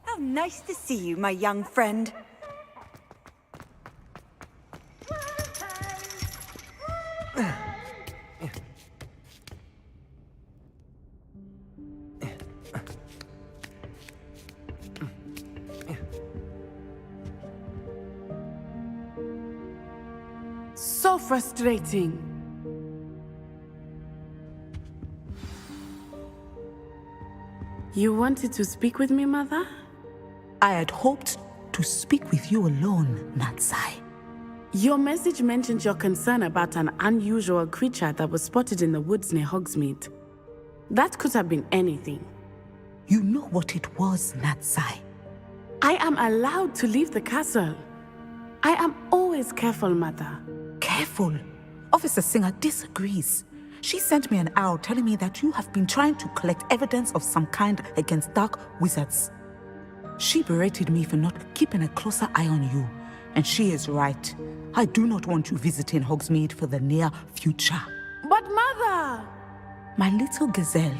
How nice to see you, my young friend. So frustrating. You wanted to speak with me, Mother? I had hoped to speak with you alone, Natsai. Your message mentioned your concern about an unusual creature that was spotted in the woods near Hogsmeade. That could have been anything. You know what it was, Natsai. I am allowed to leave the castle. I am always careful, Mother. Careful? Officer Singer disagrees. She sent me an owl telling me that you have been trying to collect evidence of some kind against dark wizards. She berated me for not keeping a closer eye on you, And she is right. I do not want you visiting Hogsmeade for the near future. But Mother! My little gazelle,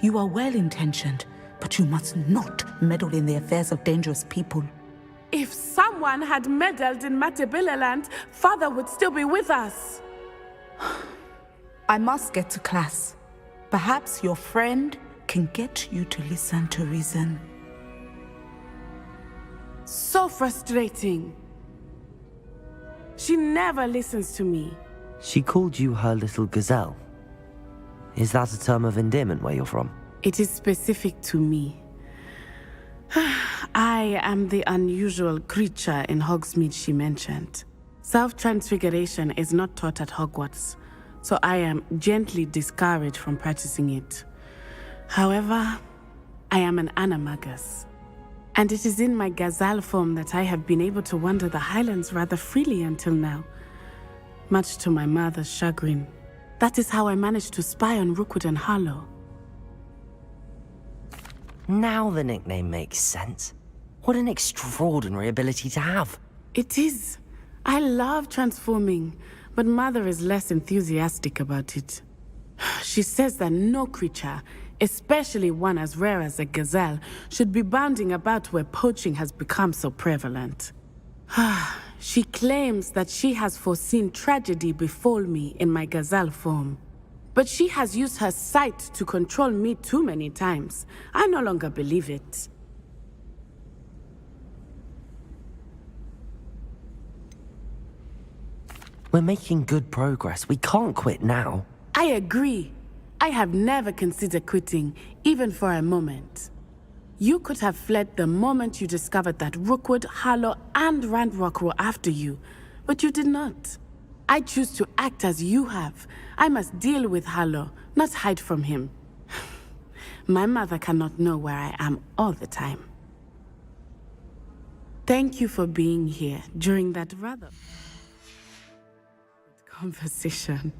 you are well-intentioned, but you must not meddle in the affairs of dangerous people. If someone had meddled in Matabeleland, Father would still be with us. I must get to class. Perhaps your friend can get you to listen to reason. So frustrating. She never listens to me. She called you her little gazelle. Is that a term of endearment where you're from? It is specific to me. I am the unusual creature in Hogsmeade she mentioned. Self-transfiguration is not taught at Hogwarts, so I am gently discouraged from practicing it. However, I am an animagus, and it is in my gazelle form that I have been able to wander the Highlands rather freely until now, much to my mother's chagrin. That is how I managed to spy on Rookwood and Harlow. Now the nickname makes sense. What an extraordinary ability to have. It is. I love transforming, but Mother is less enthusiastic about it. She says that no creature, especially one as rare as a gazelle, should be bounding about where poaching has become so prevalent. She claims that she has foreseen tragedy befall me in my gazelle form. But she has used her sight to control me too many times. I no longer believe it. We're making good progress. We can't quit now. I agree. I have never considered quitting, even for a moment. You could have fled the moment you discovered that Rookwood, Harlow, and Randrock were after you, but you did not. I choose to act as you have. I must deal with Harlow, not hide from him. My mother cannot know where I am all the time. Thank you for being here during that rather conversation.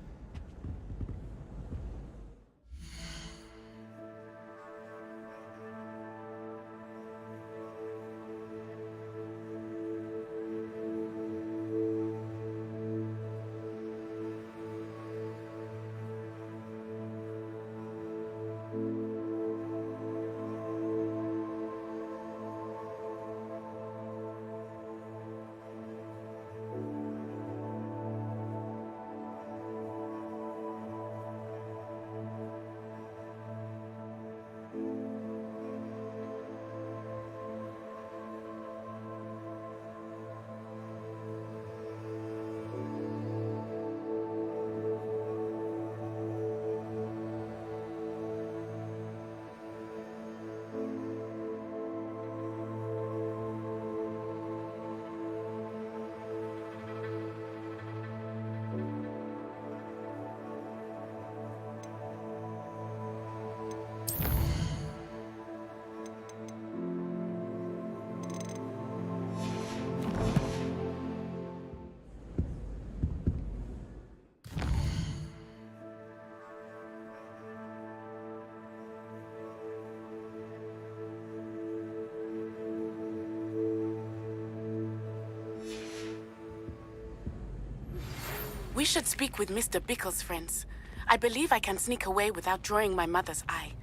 We should speak with Mr. Bickle's friends. I believe I can sneak away without drawing my mother's eye.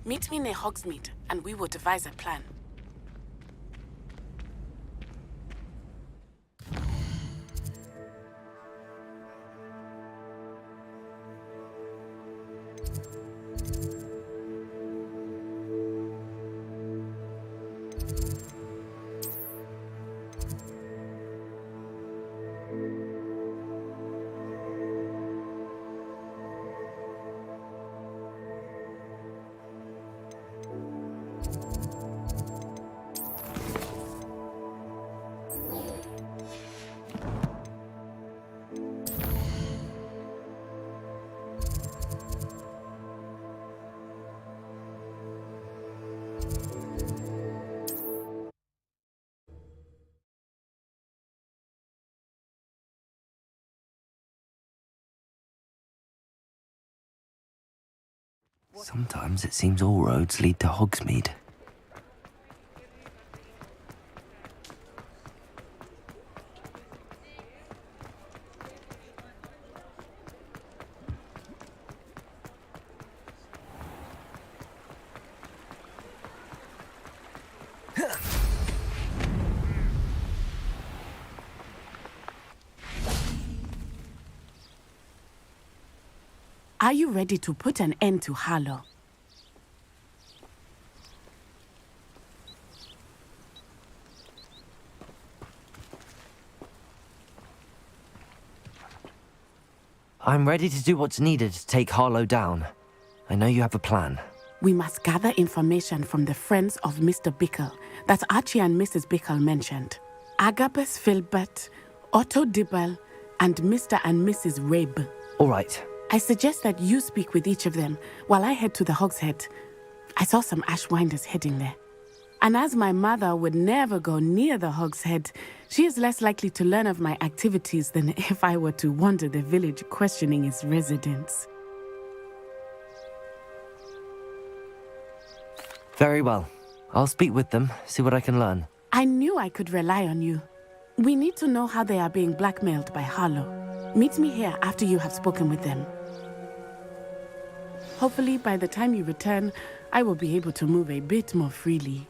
Meet me near Hogsmeade, and we will devise a plan. Sometimes it seems all roads lead to Hogsmeade. Are you ready to put an end to Harlow? I'm ready to do what's needed to take Harlow down. I know you have a plan. We must gather information from the friends of Mr. Bickle that Archie and Mrs. Bickle mentioned. Agabus Filbert, Otto Dibble, and Mr. and Mrs. Rabe. All right. I suggest that you speak with each of them while I head to the Hog's Head. I saw some Ashwinders heading there. And as my mother would never go near the Hog's Head, she is less likely to learn of my activities than if I were to wander the village questioning its residents. Very well. I'll speak with them, see what I can learn. I knew I could rely on you. We need to know how they are being blackmailed by Harlow. Meet me here after you have spoken with them. Hopefully, by the time you return, I will be able to move a bit more freely.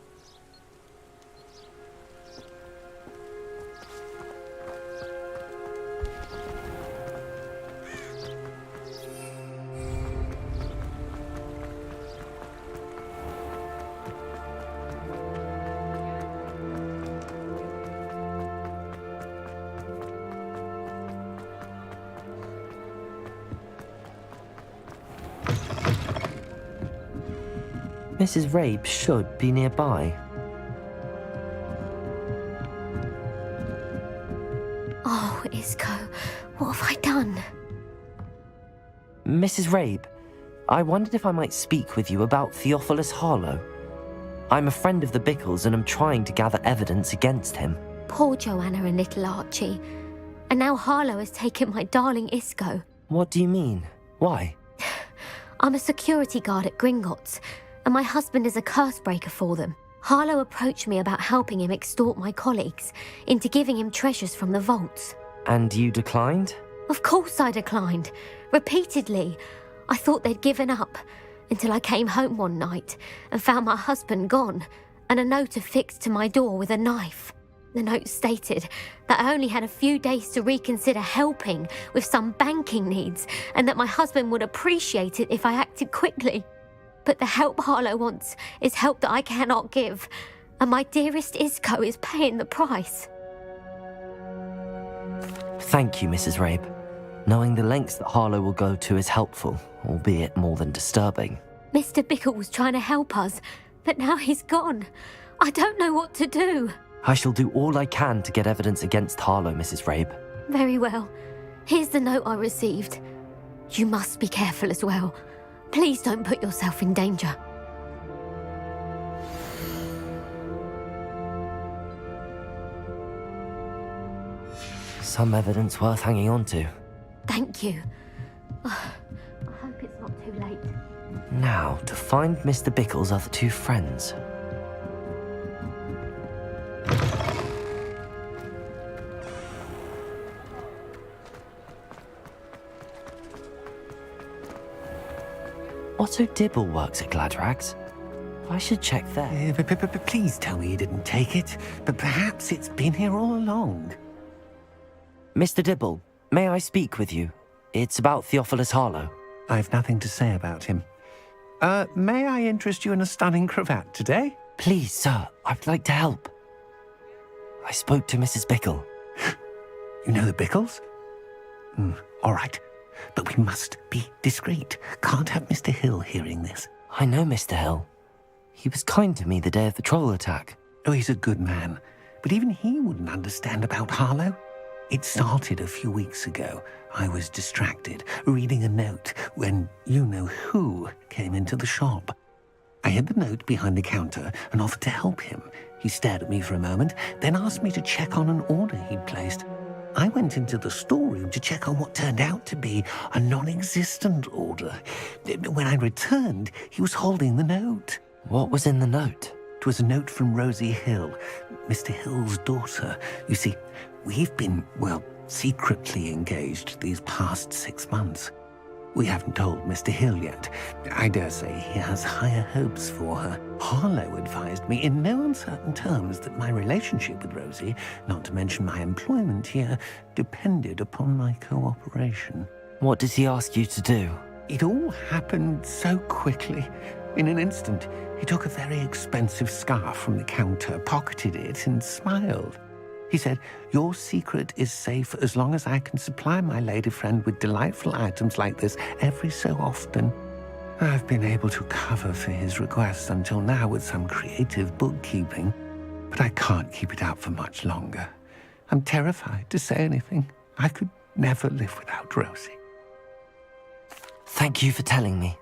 Mrs. Rabe should be nearby. Oh, Isco, what have I done? Mrs. Rabe, I wondered if I might speak with you about Theophilus Harlow. I'm a friend of the Bickles and I'm trying to gather evidence against him. Poor Joanna and little Archie. And now Harlow has taken my darling Isco. What do you mean? Why? I'm a security guard at Gringotts, and my husband is a curse breaker for them. Harlow approached me about helping him extort my colleagues into giving him treasures from the vaults. And you declined? Of course I declined. Repeatedly. I thought they'd given up, until I came home one night and found my husband gone, and a note affixed to my door with a knife. The note stated that I only had a few days to reconsider helping with some banking needs, and that my husband would appreciate it if I acted quickly. But the help Harlow wants is help that I cannot give, and my dearest Isco is paying the price. Thank you, Mrs. Rabe. Knowing the lengths that Harlow will go to is helpful, albeit more than disturbing. Mr. Bickle was trying to help us, but now he's gone. I don't know what to do. I shall do all I can to get evidence against Harlow, Mrs. Rabe. Very well. Here's the note I received. You must be careful as well. Please don't put yourself in danger. Some evidence worth hanging on to. Thank you. I hope it's not too late. Now, to find Mr. Bickle's other two friends. Otto Dibble works at Gladrags. I should check there. Please tell me you didn't take it, but perhaps it's been here all along. Mr. Dibble, may I speak with you? It's about Theophilus Harlow. I've nothing to say about him. May I interest you in a stunning cravat today? Please, sir, I'd like to help. I spoke to Mrs. Bickle. You know the Bickles? All right. But we must be discreet. Can't have Mr. Hill hearing this. I know Mr. Hill. He was kind to me the day of the troll attack. Oh, he's a good man. But even he wouldn't understand about Harlow. It started a few weeks ago. I was distracted, reading a note, when you-know-who came into the shop. I hid the note behind the counter and offered to help him. He stared at me for a moment, then asked me to check on an order he'd placed. I went into the storeroom to check on what turned out to be a non-existent order. When I returned, he was holding the note. What was in the note? It was a note from Rosie Hill, Mr. Hill's daughter. You see, we've been, secretly engaged these past 6 months. We haven't told Mr. Hill yet. I dare say he has higher hopes for her. Harlow advised me in no uncertain terms that my relationship with Rosie, not to mention my employment here, depended upon my cooperation. What did he ask you to do? It all happened so quickly. In an instant, he took a very expensive scarf from the counter, pocketed it, and smiled. He said, "Your secret is safe as long as I can supply my lady friend with delightful items like this every so often." I've been able to cover for his requests until now with some creative bookkeeping, but I can't keep it up for much longer. I'm terrified to say anything. I could never live without Rosie. Thank you for telling me.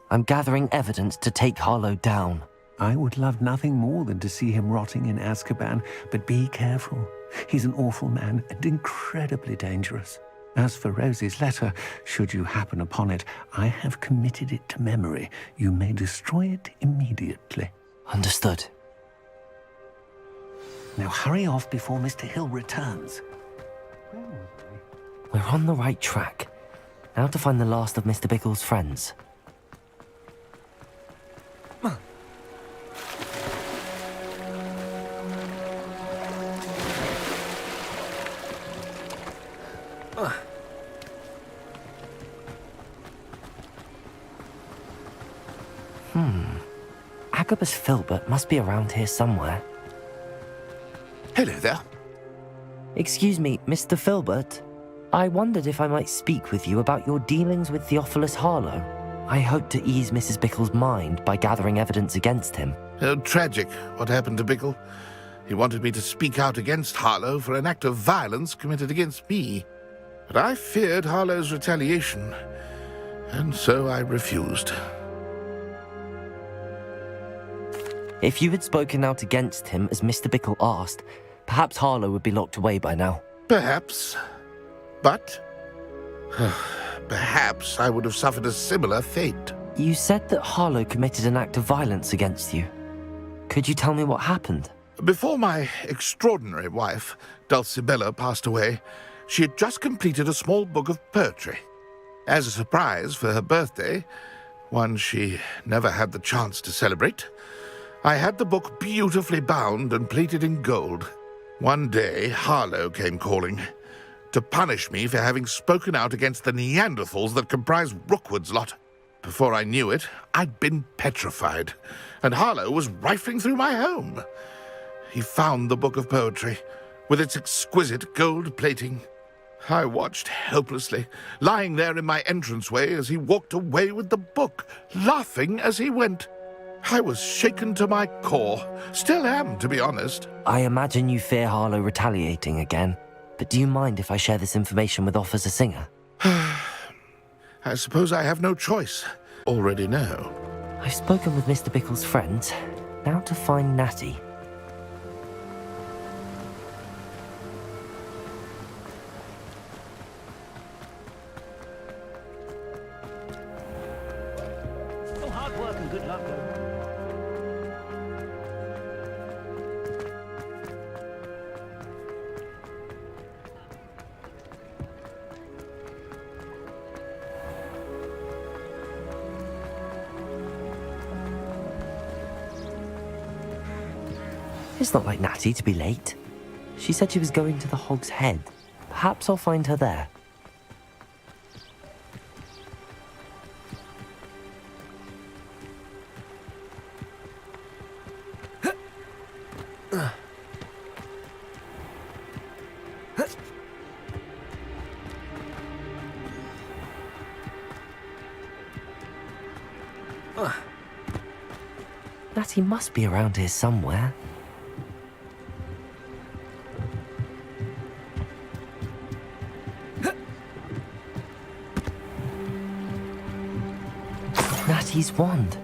I'm gathering evidence to take Harlow down. I would love nothing more than to see him rotting in Azkaban, but be careful. He's an awful man and incredibly dangerous. As for Rosie's letter, should you happen upon it, I have committed it to memory. You may destroy it immediately. Understood. Now hurry off before Mr. Hill returns. We're on the right track. Now to find the last of Mr. Bickle's friends. Agabus Filbert must be around here somewhere. Hello there. Excuse me, Mr. Filbert. I wondered if I might speak with you about your dealings with Theophilus Harlow. I hope to ease Mrs. Bickle's mind by gathering evidence against him. Tragic what happened to Bickle. He wanted me to speak out against Harlow for an act of violence committed against me. But I feared Harlow's retaliation, and so I refused. If you had spoken out against him as Mr. Bickle asked, perhaps Harlow would be locked away by now. Perhaps. But perhaps I would have suffered a similar fate. You said that Harlow committed an act of violence against you. Could you tell me what happened? Before my extraordinary wife, Dulcibella, passed away, she had just completed a small book of poetry. As a surprise for her birthday, one she never had the chance to celebrate, I had the book beautifully bound and plated in gold. One day, Harlow came calling to punish me for having spoken out against the Neanderthals that comprise Rookwood's lot. Before I knew it, I'd been petrified, and Harlow was rifling through my home. He found the book of poetry, with its exquisite gold plating. I watched helplessly, lying there in my entranceway as he walked away with the book, laughing as he went. I was shaken to my core. Still am, to be honest. I imagine you fear Harlow retaliating again, but do you mind if I share this information with Officer Singer? I suppose I have no choice. Already know. I've spoken with Mr. Bickle's friends. Now to find Natty. Oh, hard work and good luck, though. It's not like Natty to be late. She said she was going to the Hog's Head. Perhaps I'll find her there. Natty must be around here somewhere. Natty's wand.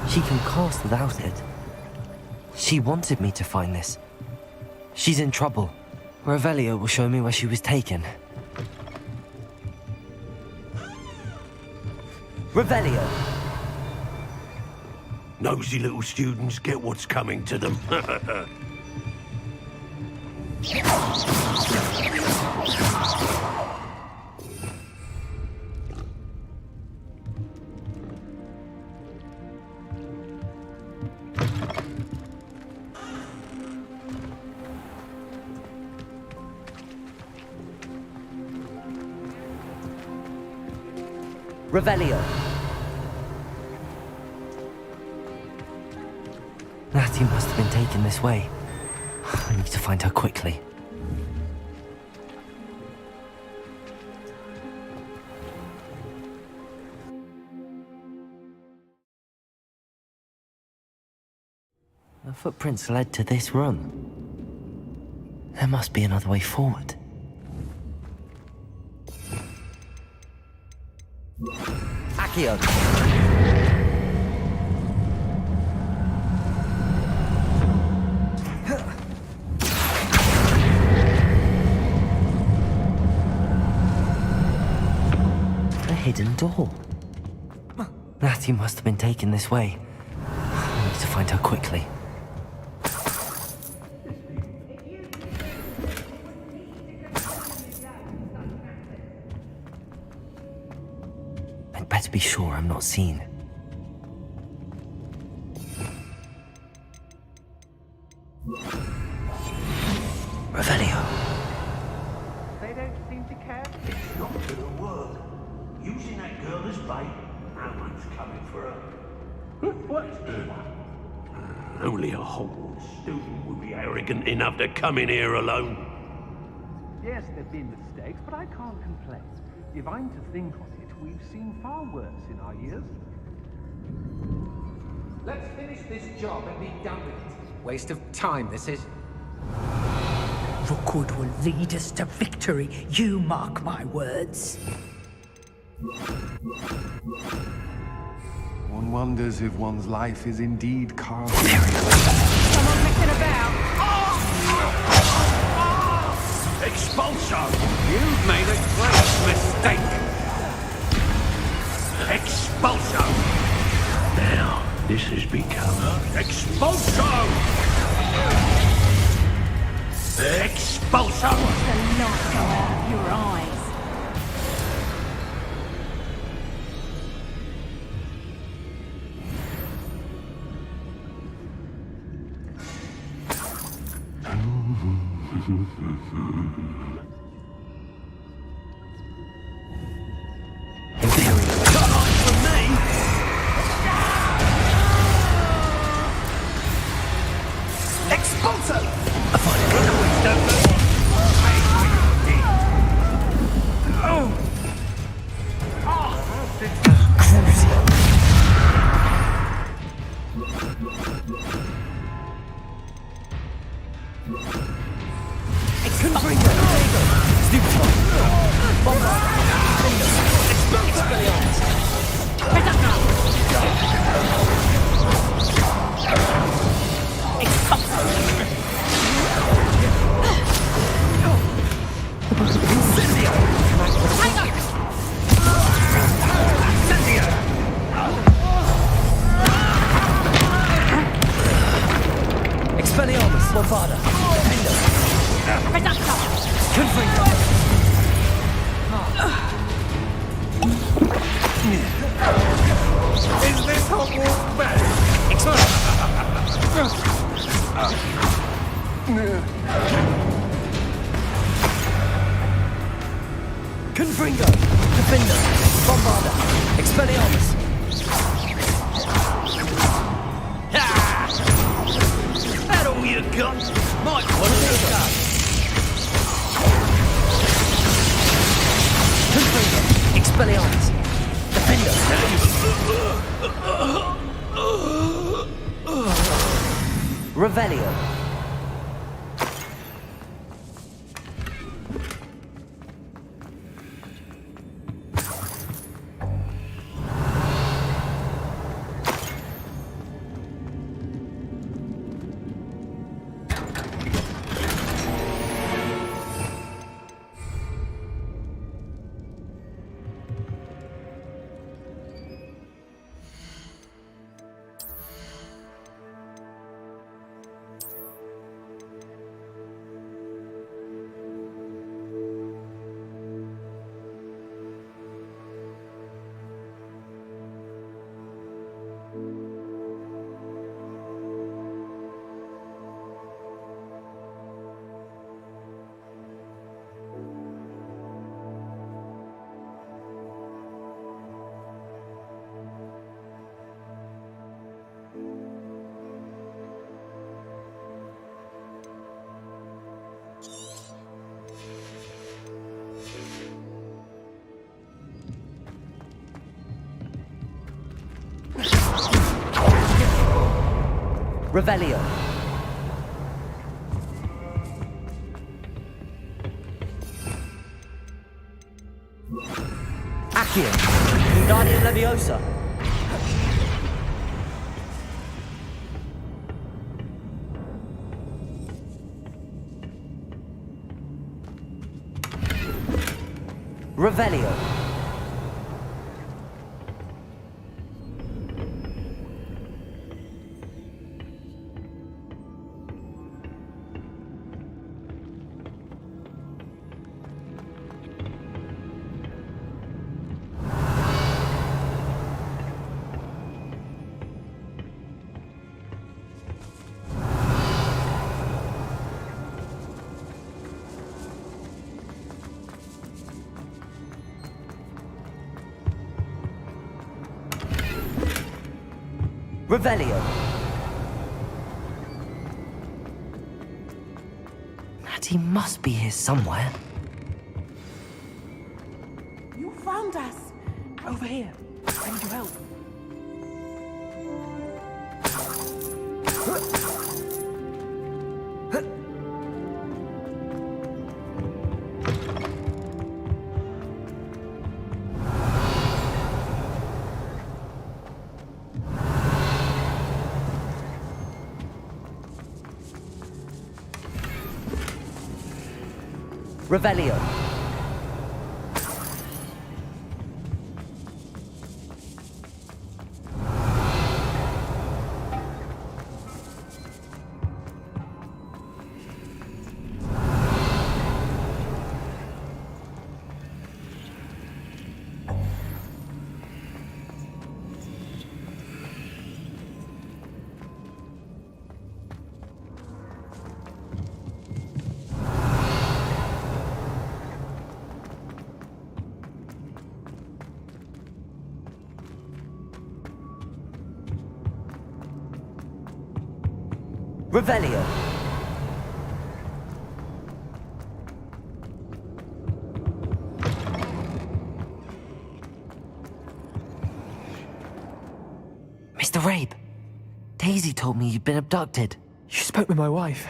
She can cast without it. She wanted me to find this. She's in trouble. Revelio will show me where she was taken. Revelio! Nosy little students get what's coming to them. Revelio. Natty must have been taken this way. I need to find her quickly. The footprints led to this room. There must be another way forward. Accio! A hidden door. Natty must have been taken this way. I need to find her quickly. I'd better be sure I'm not seen. Revelio. They don't seem to care. It's not gonna work. Using that girl as bait, no one's coming for her. What? Only a Hogwarts student would be arrogant enough to come in here alone. Yes, there've been mistakes, but I can't complain. If I'm to think on it, we've seen far worse in our years. Let's finish this job and be done with it. Waste of time, this is. Rookwood will lead us to victory, you mark my words. One wonders if one's life is indeed carved. Someone messing about. Expulso! You've made a great mistake! Expulso! Now, this has become... Expulso! Expulso! Watch the light go out of your eyes. Is this Hogwarts bad? Confringo! Defender! Bombarda! Expelliarmus! That all you got? Might want to go. Confringo! Expelliarmus! Defender! Revelio! Revelio. Accio. Wingardium Leviosa. Revelio. Revelio. Natty must be here somewhere. You found us! Over here. I need your help. Revelio. Revelio. Mr. Rabe, Daisy told me you'd been abducted. You spoke with my wife.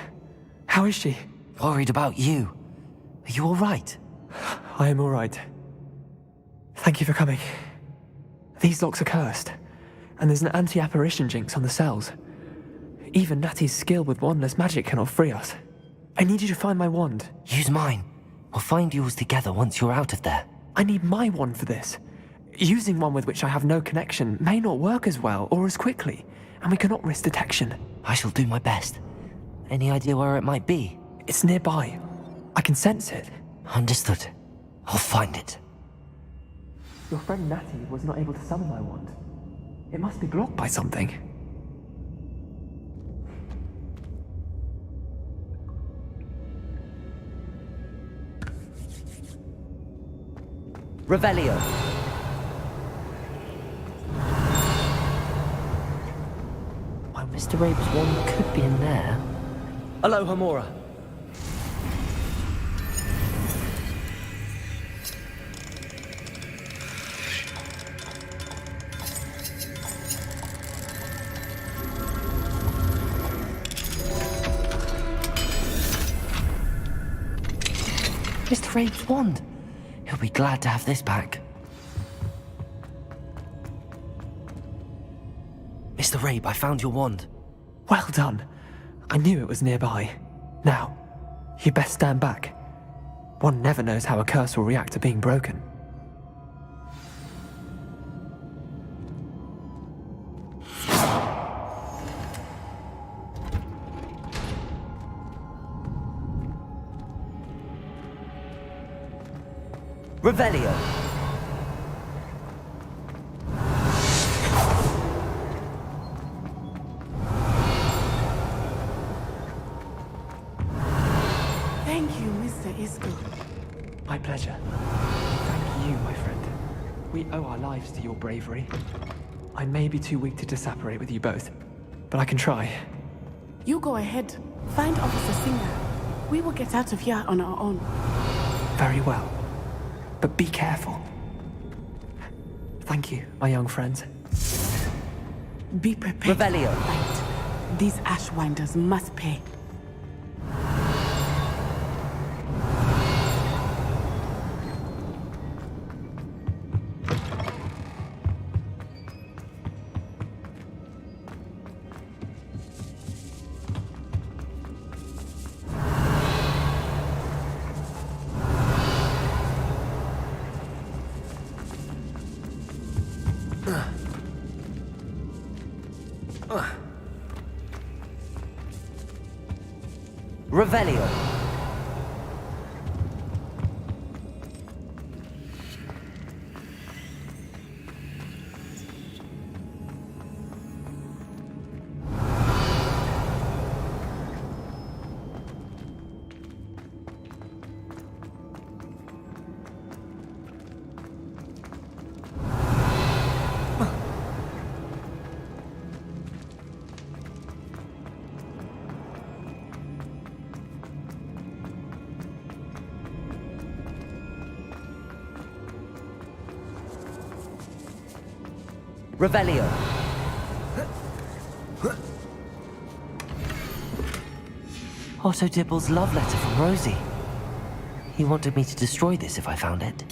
How is she? Worried about you. Are you all right? I am all right. Thank you for coming. These locks are cursed, and there's an anti-apparition jinx on the cells. Even Natty's skill with wandless magic cannot free us. I need you to find my wand. Use mine. We'll find yours together once you're out of there. I need my wand for this. Using one with which I have no connection may not work as well or as quickly, and we cannot risk detection. I shall do my best. Any idea where it might be? It's nearby. I can sense it. Understood. I'll find it. Your friend Natty was not able to summon my wand. It must be blocked by something. Revelio. Why, Mr. Rabe's wand could be in there. Aloha, Mora. Mr. Rabe's wand. He'll be glad to have this back. Mr. Rabe, I found your wand. Well done. I knew it was nearby. Now, you best stand back. One never knows how a curse will react to being broken. Revelio. Thank you, Mr. Isco. My pleasure. Thank you, my friend. We owe our lives to your bravery. I may be too weak to disapparate with you both, but I can try. You go ahead. Find Officer Singer. We will get out of here on our own. Very well. But be careful. Thank you, my young friends. Be prepared. Revelio. These Ashwinders must pay. Revelio. Revelio. Otto Dibble's love letter from Rosie. He wanted me to destroy this if I found it.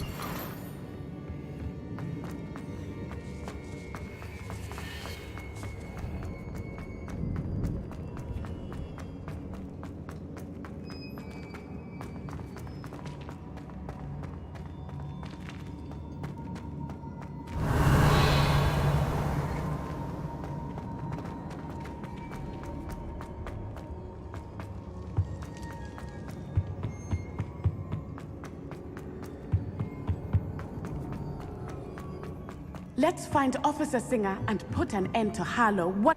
Let's find Officer Singer and put an end to Harlow. What?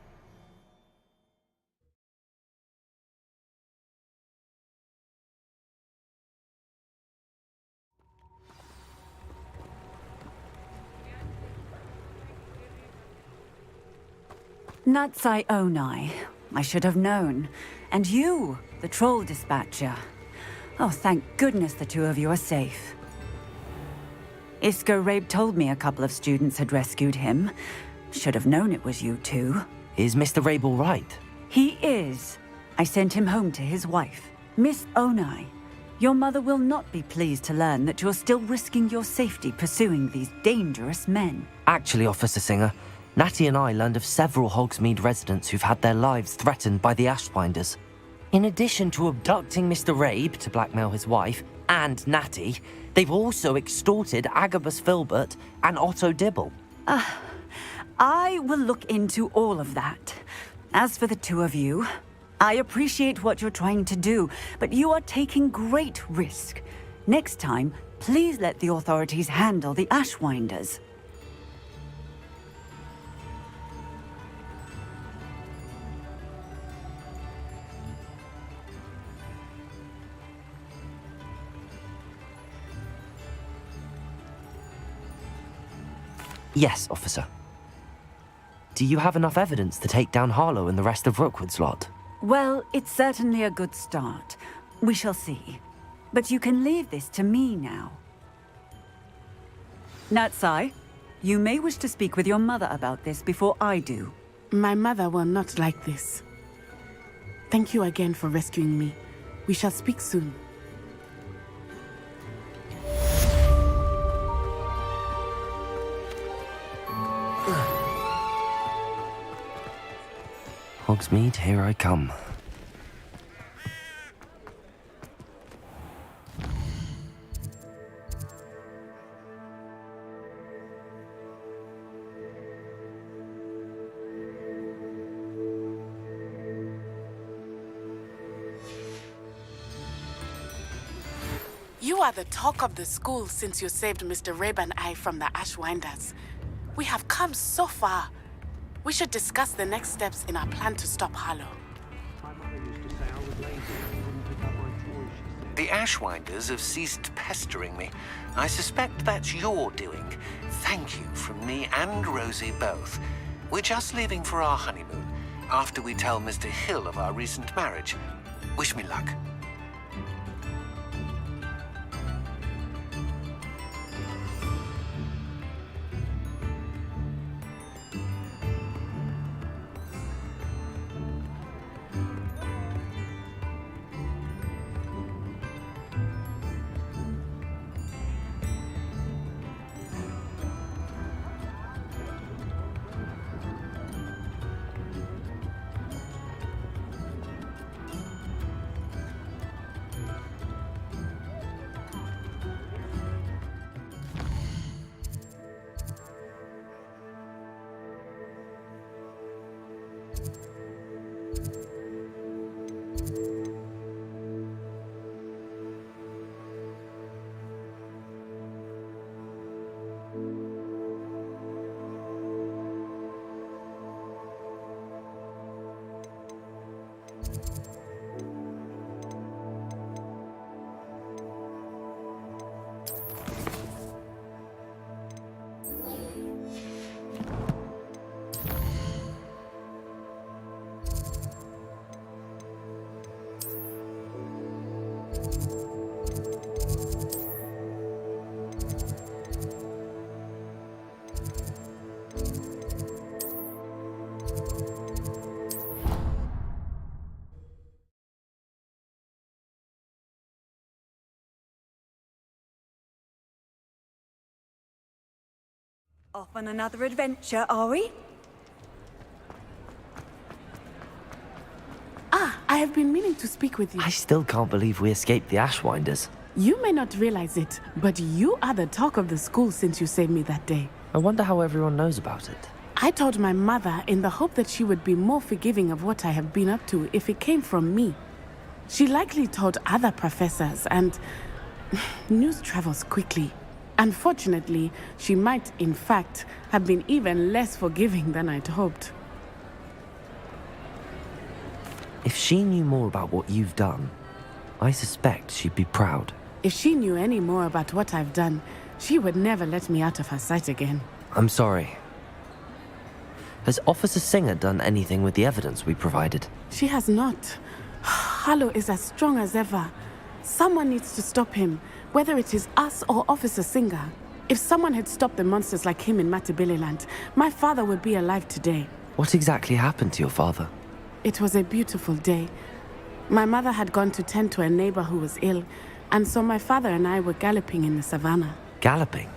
Natsai Onai. I should have known. And you, the troll dispatcher. Oh, thank goodness the two of you are safe. Isco Rabe told me a couple of students had rescued him. Should have known it was you two. Is Mr. Rabe all right? He is. I sent him home to his wife. Miss Onai, your mother will not be pleased to learn that you're still risking your safety pursuing these dangerous men. Actually, Officer Singer, Natty and I learned of several Hogsmeade residents who've had their lives threatened by the Ashwinders. In addition to abducting Mr. Rabe to blackmail his wife and Natty, they've also extorted Agabus Filbert and Otto Dibble. I will look into all of that. As for the two of you, I appreciate what you're trying to do, but you are taking great risk. Next time, please let the authorities handle the Ashwinders. Yes, officer. Do you have enough evidence to take down Harlow and the rest of Rookwood's lot? Well, it's certainly a good start. We shall see. But you can leave this to me now. Natsai, you may wish to speak with your mother about this before I do. My mother will not like this. Thank you again for rescuing me. We shall speak soon. Hogsmeade, here I come. You are the talk of the school since you saved Mr. Rabe and I from the Ashwinders. We have come so far. We should discuss the next steps in our plan to stop Harlow. The Ashwinders have ceased pestering me. I suspect that's your doing. Thank you from me and Rosie both. We're just leaving for our honeymoon, after we tell Mr. Hill of our recent marriage. Wish me luck. Off on another adventure, are we? I have been meaning to speak with you. I still can't believe we escaped the Ashwinders. You may not realize it, but you are the talk of the school since you saved me that day. I wonder how everyone knows about it. I told my mother in the hope that she would be more forgiving of what I have been up to if it came from me. She likely told other professors, and news travels quickly. Unfortunately, she might, in fact, have been even less forgiving than I'd hoped. If she knew more about what you've done, I suspect she'd be proud. If she knew any more about what I've done, she would never let me out of her sight again. I'm sorry. Has Officer Singer done anything with the evidence we provided? She has not. Harlow is as strong as ever. Someone needs to stop him, whether it is us or Officer Singer. If someone had stopped the monsters like him in Matabeleland, my father would be alive today. What exactly happened to your father? It was a beautiful day. My mother had gone to tend to a neighbor who was ill, and so my father and I were galloping in the savannah. Galloping?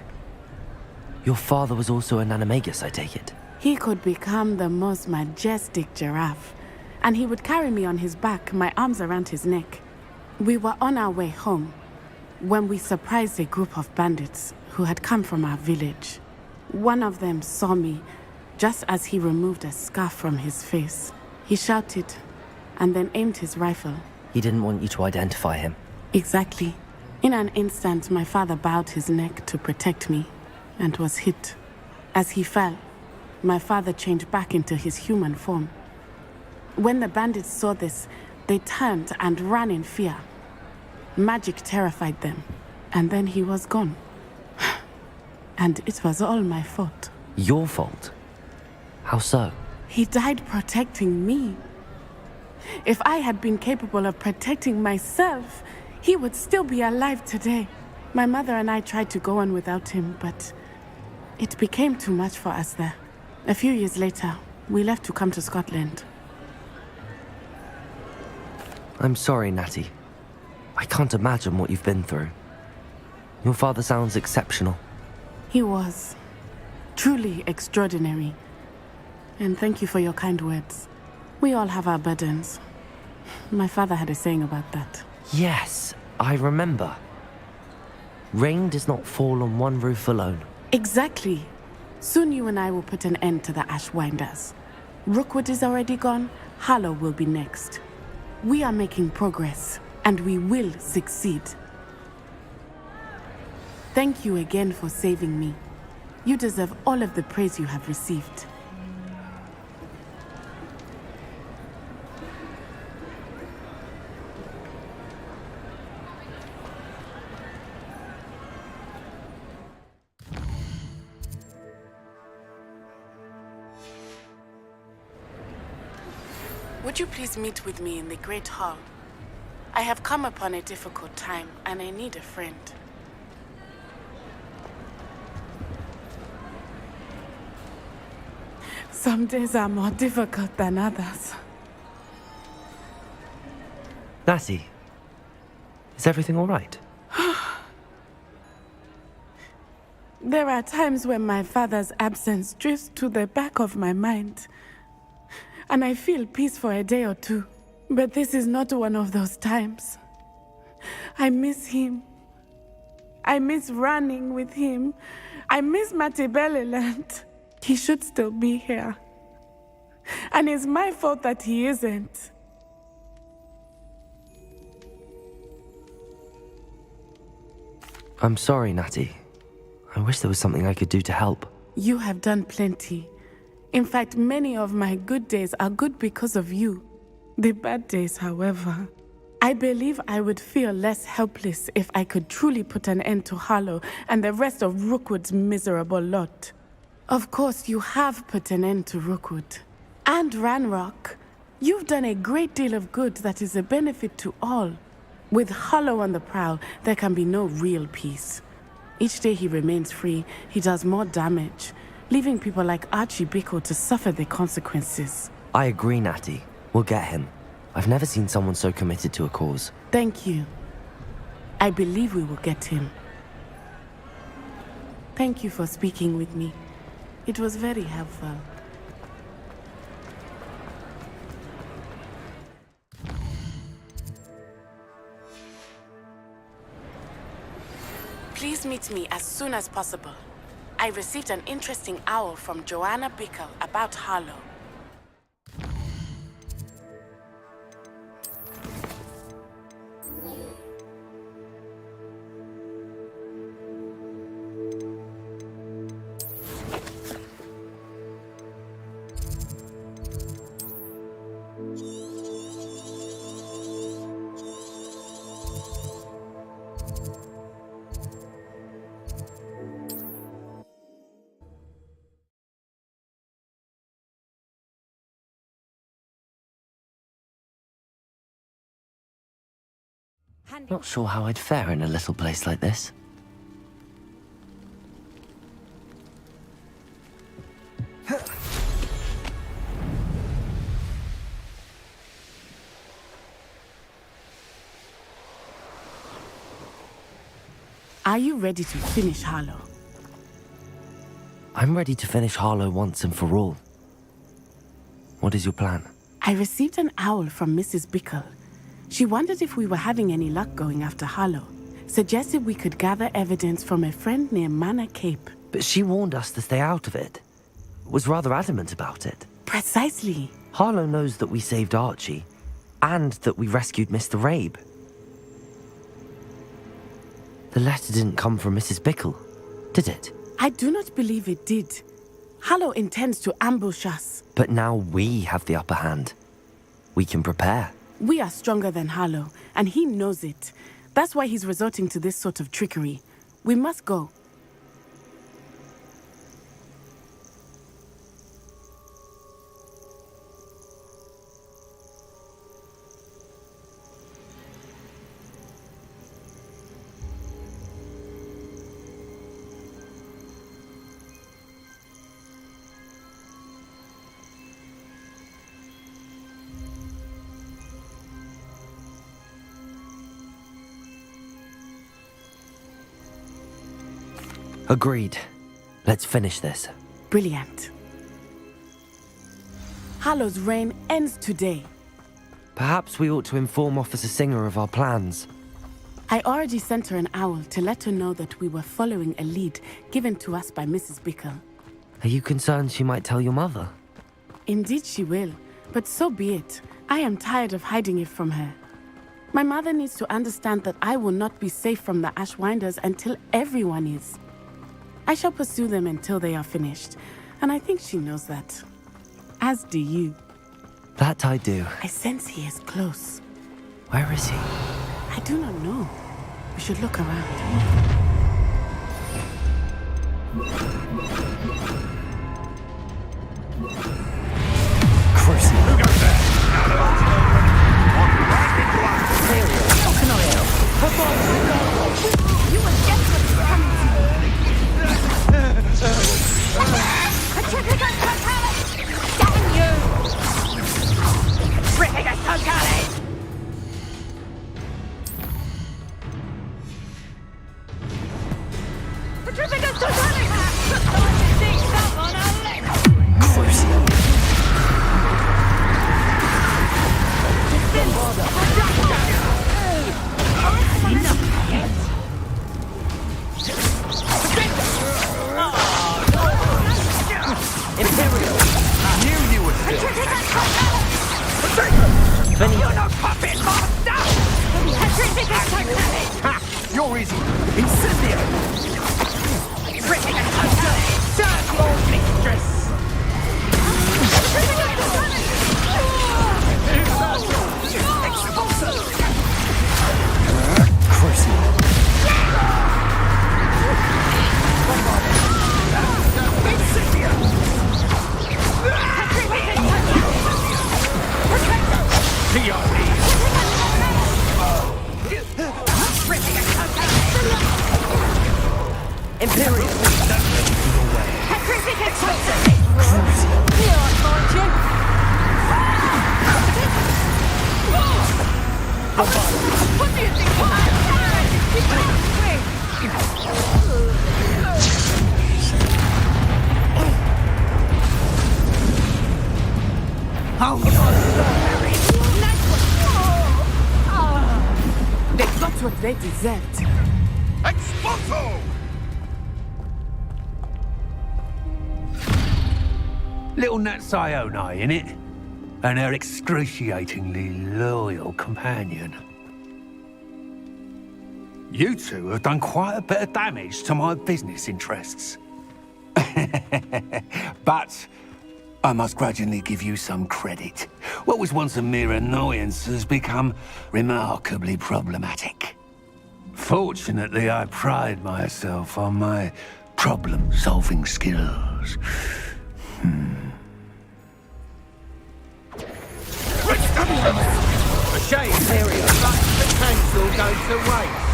Your father was also an animagus, I take it? He could become the most majestic giraffe, and he would carry me on his back, my arms around his neck. We were on our way home when we surprised a group of bandits who had come from our village. One of them saw me just as he removed a scarf from his face. He shouted and then aimed his rifle. He didn't want you to identify him. Exactly. In an instant, my father bowed his neck to protect me and was hit. As he fell, my father changed back into his human form. When the bandits saw this, they turned and ran in fear. Magic terrified them, and then he was gone. And it was all my fault. Your fault? How so? He died protecting me. If I had been capable of protecting myself, he would still be alive today. My mother and I tried to go on without him, but it became too much for us there. A few years later, we left to come to Scotland. I'm sorry, Natty. I can't imagine what you've been through. Your father sounds exceptional. He was. Truly extraordinary. And thank you for your kind words. We all have our burdens. My father had a saying about that. Yes, I remember. Rain does not fall on one roof alone. Exactly. Soon you and I will put an end to the Ashwinders. Rookwood is already gone. Harlow will be next. We are making progress, and we will succeed. Thank you again for saving me. You deserve all of the praise you have received. Would you please meet with me in the Great Hall? I have come upon a difficult time, and I need a friend. Some days are more difficult than others. Natty, is everything all right? There are times when my father's absence drifts to the back of my mind, and I feel peace for a day or two. But this is not one of those times. I miss him. I miss running with him. I miss Matabeleland. He should still be here. And it's my fault that he isn't. I'm sorry, Natty. I wish there was something I could do to help. You have done plenty. In fact, many of my good days are good because of you. The bad days, however. I believe I would feel less helpless if I could truly put an end to Harlow and the rest of Rookwood's miserable lot. Of course, you have put an end to Rookwood. And Ranrock. You've done a great deal of good that is a benefit to all. With Harlow on the prowl, there can be no real peace. Each day he remains free, he does more damage, leaving people like Archie Bickle to suffer the consequences. I agree, Natty. We'll get him. I've never seen someone so committed to a cause. Thank you. I believe we will get him. Thank you for speaking with me. It was very helpful. Please meet me as soon as possible. I received an interesting owl from Joanna Bickle about Harlow. Not sure how I'd fare in a little place like this. Are you ready to finish Harlow? I'm ready to finish Harlow once and for all. What is your plan? I received an owl from Mrs. Bickle. She wondered if we were having any luck going after Harlow. Suggested we could gather evidence from a friend near Manor Cape. But she warned us to stay out of it. Was rather adamant about it. Precisely. Harlow knows that we saved Archie, and that we rescued Mr. Rabe. The letter didn't come from Mrs. Bickle, did it? I do not believe it did. Harlow intends to ambush us. But now we have the upper hand. We can prepare. We are stronger than Harlow, and he knows it. That's why he's resorting to this sort of trickery. We must go. Agreed. Let's finish this. Brilliant. Harlow's reign ends today. Perhaps we ought to inform Officer Singer of our plans. I already sent her an owl to let her know that we were following a lead given to us by Mrs. Bickle. Are you concerned she might tell your mother? Indeed she will, but so be it. I am tired of hiding it from her. My mother needs to understand that I will not be safe from the Ashwinders until everyone is. I shall pursue them until they are finished, and I think she knows that. As do you. That I do. I sense he is close. Where is he? I do not know. We should look around. Cruising. Who goes there? Now the lights are running. Right into us. How can I help? You will get what's coming to you. Damn you! Ridiculous Totale! Ridiculous Totale! Sing stuff on our lips! Enough yet! Imperial! Knew you would still. You're not puppet master! Ha! You're easy. Incendio! Serve your mistress! Imperial! What do you think? Oh, Harry! They got what they deserved. Expulso! Little Nat Sione, innit? And her excruciatingly loyal companion. You two have done quite a bit of damage to my business interests. But I must grudgingly give you some credit. What was once a mere annoyance has become remarkably problematic. Fortunately, I pride myself on my problem-solving skills. A shame area such potential goes to waste.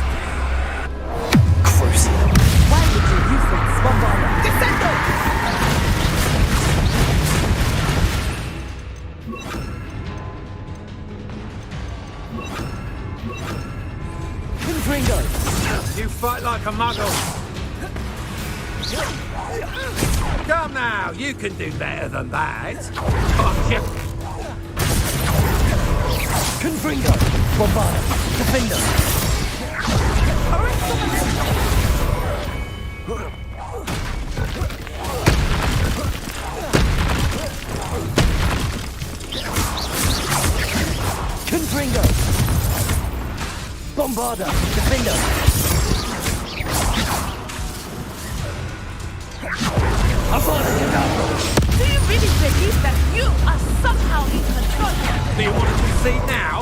Crucial. Why would you use that Bombardier? Defender! Confringo! You fight like a muggle. Come now, you can do better than that. Gotcha. Confringo! Bombarda! Defender! Confringo! Bombarda! Defender! Do you really believe that you are somehow in control here? Do you want to concede now?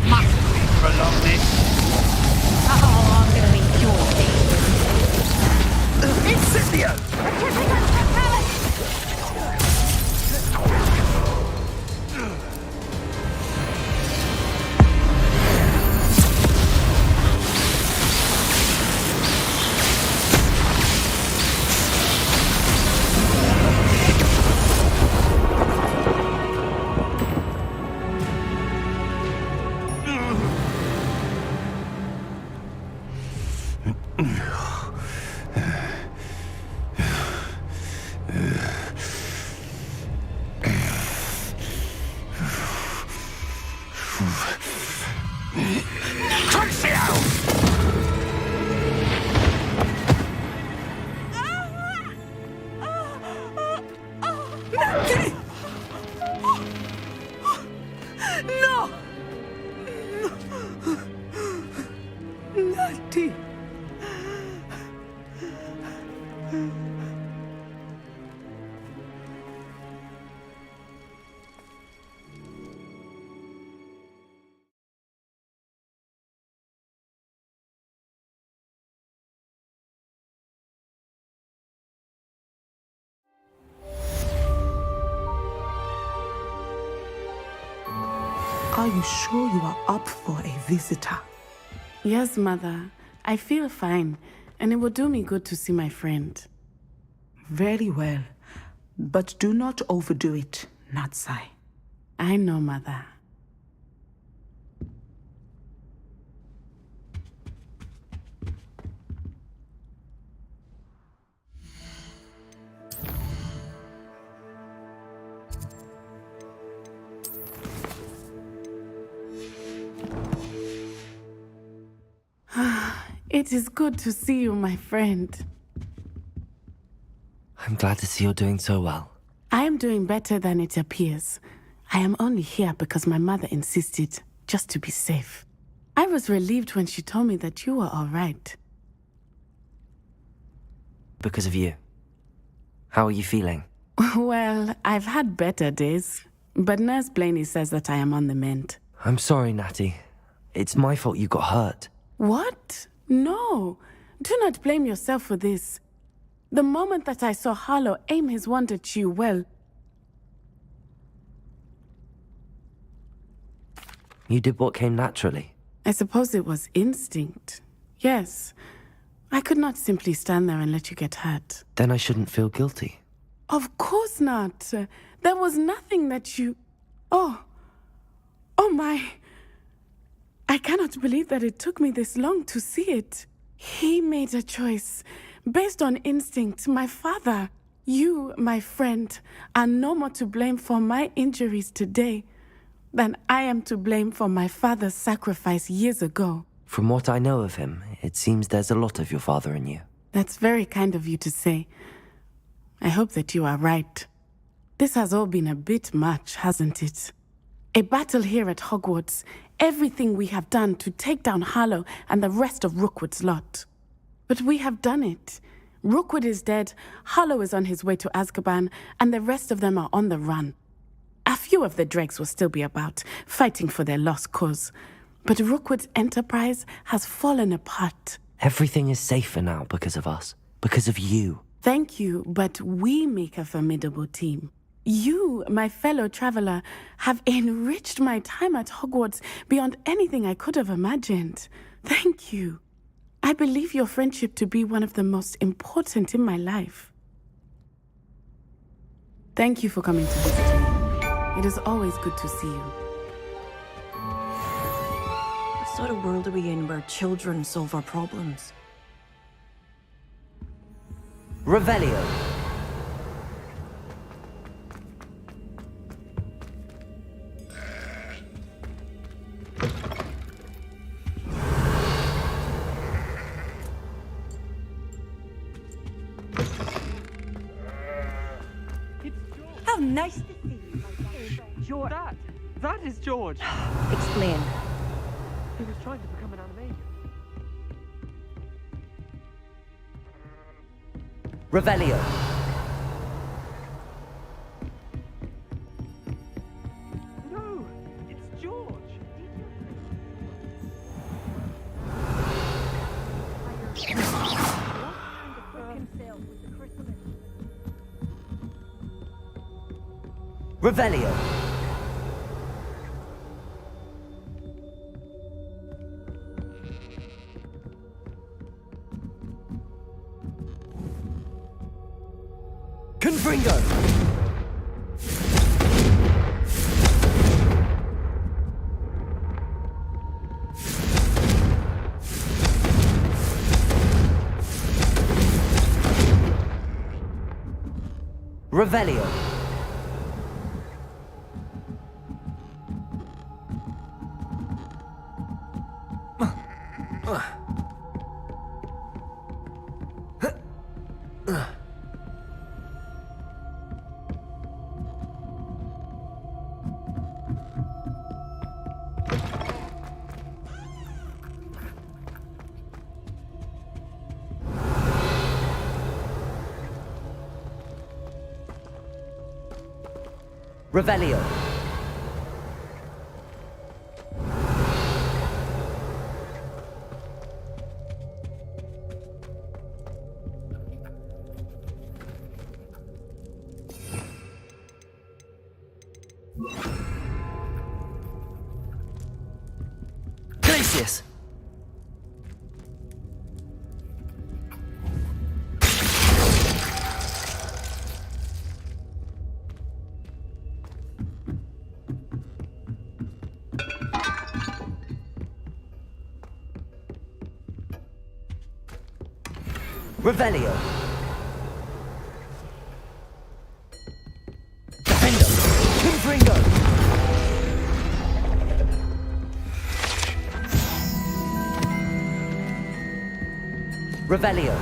Mustn't prolong this. Oh, I'm gonna eat your thing. Incendio! No! Natty! Are you sure you are up for a visitor? Yes, Mother. I feel fine, and it will do me good to see my friend. Very well. But do not overdo it, Natsai. I know, Mother. It is good to see you, my friend. I'm glad to see you're doing so well. I am doing better than it appears. I am only here because my mother insisted, just to be safe. I was relieved when she told me that you were all right. Because of you. How are you feeling? Well, I've had better days, but Nurse Blaney says that I am on the mend. I'm sorry, Natty. It's my fault you got hurt. What? No. Do not blame yourself for this. The moment that I saw Harlow aim his wand at you, well... You did what came naturally. I suppose it was instinct. Yes. I could not simply stand there and let you get hurt. Then I shouldn't feel guilty. Of course not. There was nothing that you... Oh. Oh my... I cannot believe that it took me this long to see it. He made a choice based on instinct, my father. You, my friend, are no more to blame for my injuries today than I am to blame for my father's sacrifice years ago. From what I know of him, it seems there's a lot of your father in you. That's very kind of you to say. I hope that you are right. This has all been a bit much, hasn't it? A battle here at Hogwarts, everything we have done to take down Harlow and the rest of Rookwood's lot. But we have done it. Rookwood is dead, Harlow is on his way to Azkaban, and the rest of them are on the run. A few of the dregs will still be about, fighting for their lost cause. But Rookwood's enterprise has fallen apart. Everything is safer now because of us. Because of you. Thank you, but we make a formidable team. You, my fellow traveler, have enriched my time at Hogwarts beyond anything I could have imagined. Thank you. I believe your friendship to be one of the most important in my life. Thank you for coming to visit me. It is always good to see you. What sort of world are we in where children solve our problems? Revelio. How nice to see you, George. That is George. Explain. He was trying to become an animator. Revelio. No, it's George. Revelio. Confringo. Revelio. Revelio. Glacius. Revelio. Defendo. Confringo. Revelio.